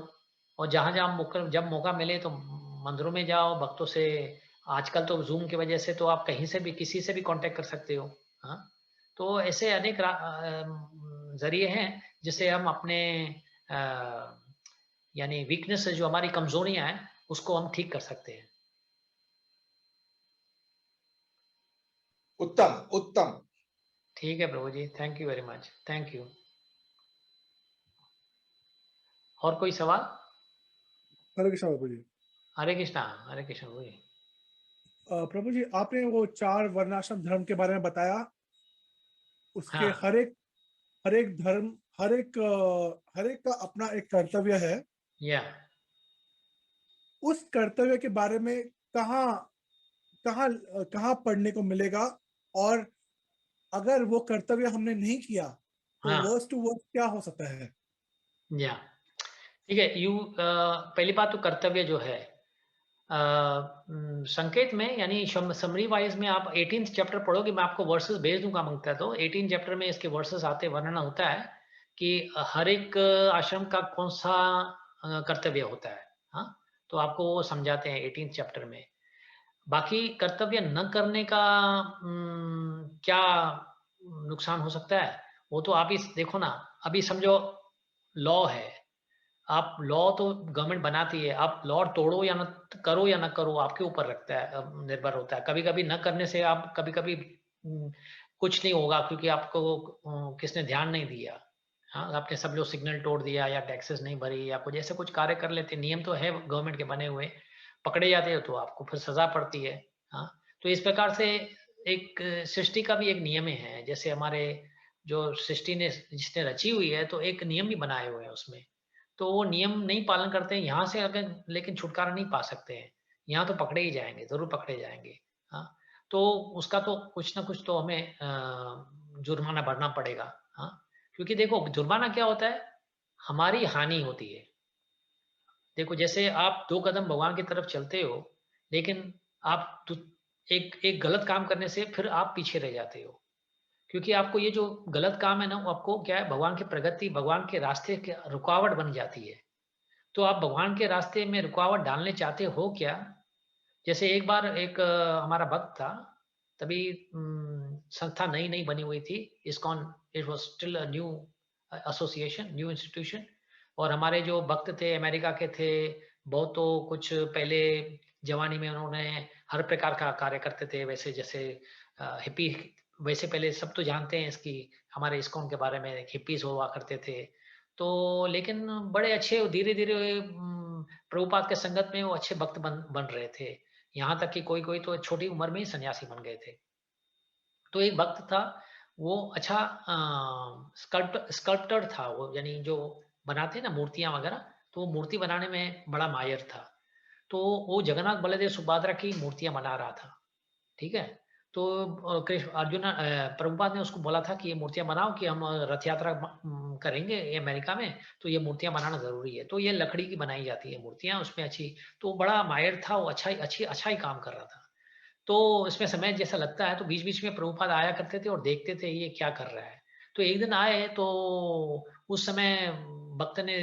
और जहाँ जहाँ जब मौका मिले तो मंदिरों में जाओ, भक्तों से। आजकल तो जूम की वजह से तो आप कहीं से भी किसी से भी कांटेक्ट कर सकते हो। हाँ, तो ऐसे अनेक जरिए हैं जिससे हम अपने यानी वीकनेस, जो हमारी कमजोरियां हैं, उसको हम ठीक कर सकते हैं। उत्तम उत्तम। ठीक है प्रभु जी, thank you very much, thank you. और कोई सवाल? हरे कृष्णा प्रभु जी। हरे कृष्णा, हरे कृष्णा प्रभु जी। प्रभु जी, आपने वो 4 वर्णाश्रम धर्म के बारे में बताया, उसके हाँ, हर एक धर्म, हर एक का अपना एक कर्तव्य है। या उस कर्तव्य के बारे में कहाँ कहाँ कहाँ पढ़ने को मिलेगा, और अगर वो कर्तव्य हमने नहीं किया तो हाँ, वर्स टू वर्स क्या हो सकता है? या ठीक है। पहली बात तो कर्तव्य जो है, संकेत में यानी समरी वाइज में आप 18th चैप्टर पढ़ोगे, मैं आपको वर्सेस भेज दूंगा मांगता है तो 18 चैप्टर में इसके वर्सेस आते, वर्णन होता है कि हर एक आश्रम का कौन सा कर्तव्य होता है। हाँ, तो आपको वो समझाते हैं 18th चैप्टर में। बाकी कर्तव्य न करने का क्या नुकसान हो सकता है, वो तो आप ही देखो ना। अभी समझो लॉ है, आप लॉ तो गवर्नमेंट बनाती है, आप लॉ तोड़ो या न करो, आपके ऊपर रखता है, निर्भर होता है। कभी कभी न करने से आप कभी कभी कुछ नहीं होगा, क्योंकि आपको किसने ध्यान नहीं दिया। हाँ, आपने सब लोग सिग्नल तोड़ दिया या टैक्सेस नहीं भरी या कुछ ऐसे कुछ कार्य कर लेते, नियम तो है गवर्नमेंट के बने हुए, पकड़े जाते हो तो आपको फिर सजा पड़ती है। हाँ, तो इस प्रकार से एक सृष्टि का भी एक नियम है, जैसे हमारे जो सृष्टि ने जिसने रची हुई है, तो एक नियम भी बनाए हुए हैं उसमें। तो वो नियम नहीं पालन करते हैं यहाँ से, अगर लेकिन छुटकारा नहीं पा सकते हैं, यहाँ तो पकड़े ही जाएंगे, जरूर पकड़े जाएंगे। हाँ, तो उसका तो कुछ ना कुछ तो हमें जुर्माना भरना पड़ेगा। हाँ, क्योंकि देखो जुर्माना क्या होता है, हमारी हानि होती है। देखो जैसे आप 2 कदम भगवान की तरफ चलते हो, लेकिन आप एक एक गलत काम करने से फिर आप पीछे रह जाते हो, क्योंकि आपको ये जो गलत काम है ना, वो आपको क्या है, भगवान की प्रगति, भगवान के रास्ते के रुकावट बन जाती है। तो आप भगवान के रास्ते में रुकावट डालने चाहते हो क्या? जैसे एक बार एक हमारा भक्त था, तभी संस्था नई नई बनी हुई थी, ISKCON, it was still a new association, new institution. और हमारे जो भक्त थे अमेरिका के थे, बहुत तो कुछ पहले जवानी में उन्होंने हर प्रकार का कार्य करते थे, वैसे जैसे हिप्पी, वैसे पहले सब तो जानते हैं इसकी, हमारे इस्कॉन के बारे में, हिप्पीज हुआ करते थे। तो लेकिन बड़े अच्छे धीरे धीरे प्रभुपाद के संगत में वो अच्छे भक्त बन रहे थे, यहाँ तक कि कोई कोई तो छोटी उम्र में ही सन्यासी बन गए थे। तो एक भक्त था, वो अच्छा स्कल्प्टर था वो, यानी जो बनाते हैं ना मूर्तियां वगैरह, तो वो मूर्ति बनाने में बड़ा माहिर था। तो वो जगन्नाथ बलदेव सुभद्रा की मूर्तियां बना रहा था। ठीक है, तो कृष्ण अर्जुन प्रभुपाद ने उसको बोला था कि ये मूर्तियां बनाओ, कि हम रथ यात्रा करेंगे ये अमेरिका में, तो ये मूर्तियां बनाना जरूरी है। तो ये लकड़ी की बनाई जाती है मूर्तियां, उसमें अच्छी, तो बड़ा माहिर था वो, अच्छा ही काम कर रहा था। तो इसमें समय जैसा लगता है, तो बीच बीच में प्रभुपाद आया करते थे और देखते थे ये क्या कर रहा है। तो एक दिन आए, तो उस समय भक्त ने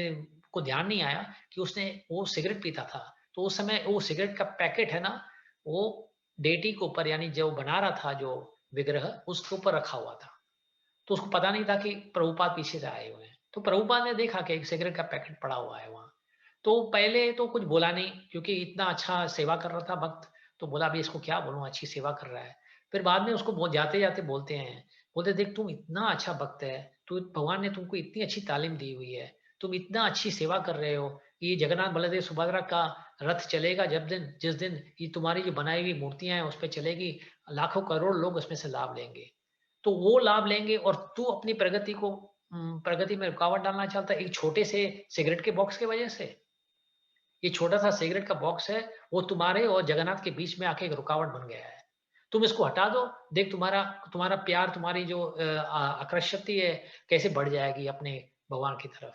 को ध्यान नहीं आया कि उसने वो सिगरेट पीता था। तो उस समय वो सिगरेट का पैकेट है ना, वो डेटी के ऊपर, यानी जो बना रहा था जो विग्रह, उसके ऊपर रखा हुआ था। तो उसको पता नहीं था कि प्रभुपाद पीछे से आए हुए हैं। तो प्रभुपाद ने देखा कि एक सिगरेट का पैकेट पड़ा हुआ है वहां। तो पहले तो कुछ बोला नहीं, क्योंकि इतना अच्छा सेवा कर रहा था भक्त, तो बोला अभी इसको क्या बोलूं, अच्छी सेवा कर रहा है। फिर बाद में उसको जाते जाते बोलते हैं, बोलते देख तुम इतना अच्छा भक्त है, तू, भगवान ने तुमको इतनी अच्छी तालीम दी हुई है, तुम इतना अच्छी सेवा कर रहे हो, ये जगन्नाथ बलदेव सुभद्रा का रथ चलेगा जिस दिन ये तुम्हारी जो बनाई हुई मूर्तियां हैं उस पर चलेगी, लाखों करोड़ लोग उसमें से लाभ लेंगे। तो वो लाभ लेंगे, और तू अपनी प्रगति में रुकावट डालना चाहता है एक छोटे से सिगरेट के बॉक्स की वजह से। ये छोटा सा सिगरेट का बॉक्स है, वो तुम्हारे और जगन्नाथ के बीच में आके एक रुकावट बन गया है। तुम इसको हटा दो, देख तुम्हारा तुम्हारा प्यार, तुम्हारी जो आकर्षति है कैसे बढ़ जाएगी अपने भगवान की तरफ,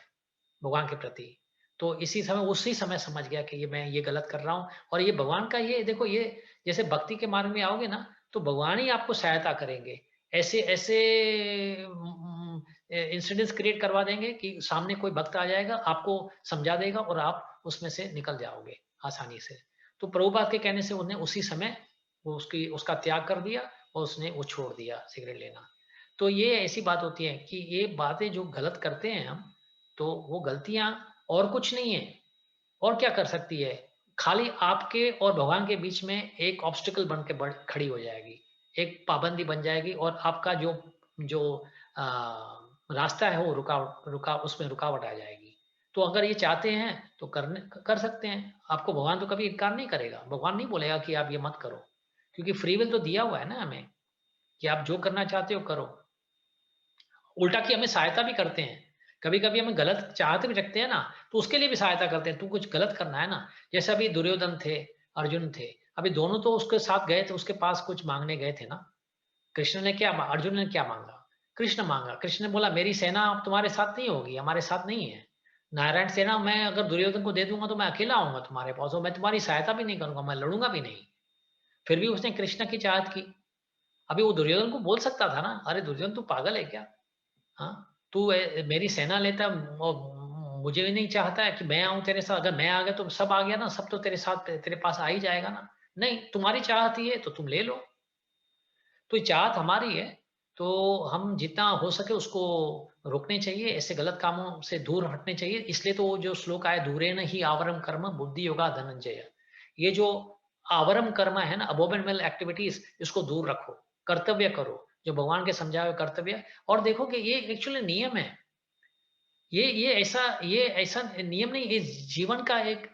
भगवान के प्रति। तो इसी समय उसी समय समझ गया कि ये मैं ये गलत कर रहा हूँ। और ये भगवान का ये देखो, ये जैसे भक्ति के मार्ग में आओगे ना तो भगवान ही आपको सहायता करेंगे। ऐसे ऐसे इंसिडेंट्स क्रिएट करवा देंगे कि सामने कोई भक्त आ जाएगा, आपको समझा देगा और आप उसमें से निकल जाओगे आसानी से। तो प्रभुपाद के कहने से उन्हें उसी समय वो उसका त्याग कर दिया और उसने वो छोड़ दिया सिगरेट लेना। तो ये ऐसी बात होती है कि ये बातें जो गलत करते हैं हम, तो वो गलतियां और कुछ नहीं है। और क्या कर सकती है, खाली आपके और भगवान के बीच में एक ऑब्स्टिकल बन के खड़ी हो जाएगी, एक पाबंदी बन जाएगी और आपका जो जो रास्ता है वो उसमें रुकावट आ जाएगी। तो अगर ये चाहते हैं तो कर सकते हैं। आपको भगवान तो कभी इनकार नहीं करेगा, भगवान नहीं बोलेगा कि आप ये मत करो, क्योंकि फ्री विल तो दिया हुआ है ना हमें कि आप जो करना चाहते हो करो। उल्टा की हमें सहायता भी करते हैं, कभी कभी हमें गलत चाहते भी रखते हैं ना, तो उसके लिए भी सहायता करते हैं। तू कुछ गलत करना है ना, जैसे अभी दुर्योधन थे, अर्जुन थे, अभी दोनों तो उसके साथ गए थे, उसके पास कुछ मांगने गए थे ना। कृष्ण ने क्या, अर्जुन ने क्या मांगा, कृष्ण मांगा। कृष्ण ने बोला मेरी सेना अब तुम्हारे साथ नहीं होगी, हमारे साथ नहीं है नारायण सेना, मैं अगर दुर्योधन को दे दूंगा तो मैं अकेला आऊंगा तुम्हारे पास और मैं तुम्हारी सहायता भी नहीं करूंगा, मैं लड़ूंगा भी नहीं। फिर भी उसने कृष्ण की चाहत की। अभी वो दुर्योधन को बोल सकता था ना, अरे दुर्योधन तू पागल है क्या, हाँ तू मेरी सेना लेता और मुझे भी नहीं चाहता है कि मैं आऊं तेरे साथ, अगर मैं आ गया तो सब आ गया ना, सब तो तेरे साथ तेरे पास आ ही जाएगा ना। नहीं, तुम्हारी चाहत ही है तो तुम ले लो। तो ये चाहत हमारी है, तो हम जितना हो सके उसको रोकने चाहिए, ऐसे गलत कामों से दूर हटने चाहिए। इसलिए तो वो जो श्लोक आया, दूरेन ही आवरम कर्म बुद्धि योगा धनंजय, ये जो आवरम कर्म है ना, अबोमिनेबल एक्टिविटीज, इसको दूर रखो, कर्तव्य करो जो भगवान के समझाए हुए कर्तव्य। और देखो कि ये एक्चुअली नियम है, ये ऐसा नियम नहीं, ये जीवन का एक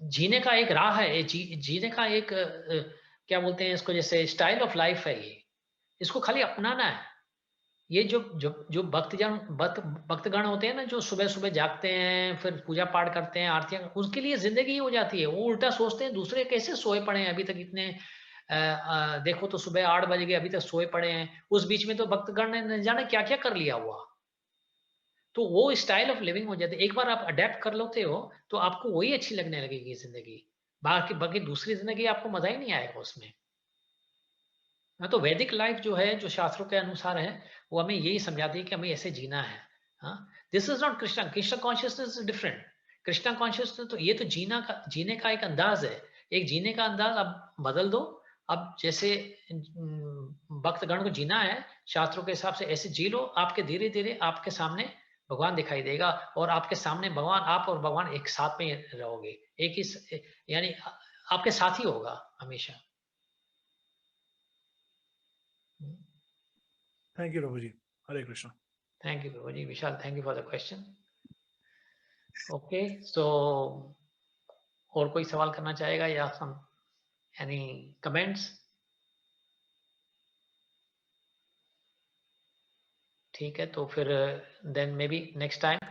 जीने का एक राह है, जीने का एक क्या बोलते हैं इसको, जैसे स्टाइल ऑफ लाइफ है ये, इसको खाली अपनाना है। ये जो जो जो भक्तगण होते हैं ना, जो सुबह सुबह जागते हैं, फिर पूजा पाठ करते हैं, आरतियां, उसके लिए जिंदगी हो जाती है। वो उल्टा सोचते हैं दूसरे कैसे सोए पड़े हैं अभी तक इतने देखो तो सुबह 8 बज गए अभी तक सोए पड़े हैं, उस बीच में तो भक्तगण ने न जाने क्या क्या कर लिया हुआ। तो वो स्टाइल ऑफ लिविंग हो जाती है। एक बार आप अडेप्ट कर लेते हो तो आपको वही अच्छी लगने लगेगी जिंदगी, बाकी बाकी दूसरी जिंदगी आपको मजा ही नहीं आएगा उसमें। हाँ, तो वैदिक लाइफ जो है, जो शास्त्रों के अनुसार है, वो हमें यही समझाती है कि हमें ऐसे जीना है। हाँ, this is not Krishna, Krishna consciousness is different. Krishna consciousness तो ये तो जीने का एक अंदाज है, एक जीने का अंदाज अब बदल दो। अब जैसे भक्तगण को जीना है शास्त्रों के हिसाब से, ऐसे जी लो, आपके धीरे धीरे आपके सामने भगवान दिखाई देगा और आपके सामने भगवान, आप और भगवान एक साथ में रहोगे, एक ही यानी आपके साथ ही होगा हमेशा। Thank you Prabhu ji, Hare Krishna. Thank you, Prabhuji. Vishal, thank you for the question. Okay, so और कोई सवाल करना चाहेगा या some any comments? ठीक है, तो फिर then maybe next time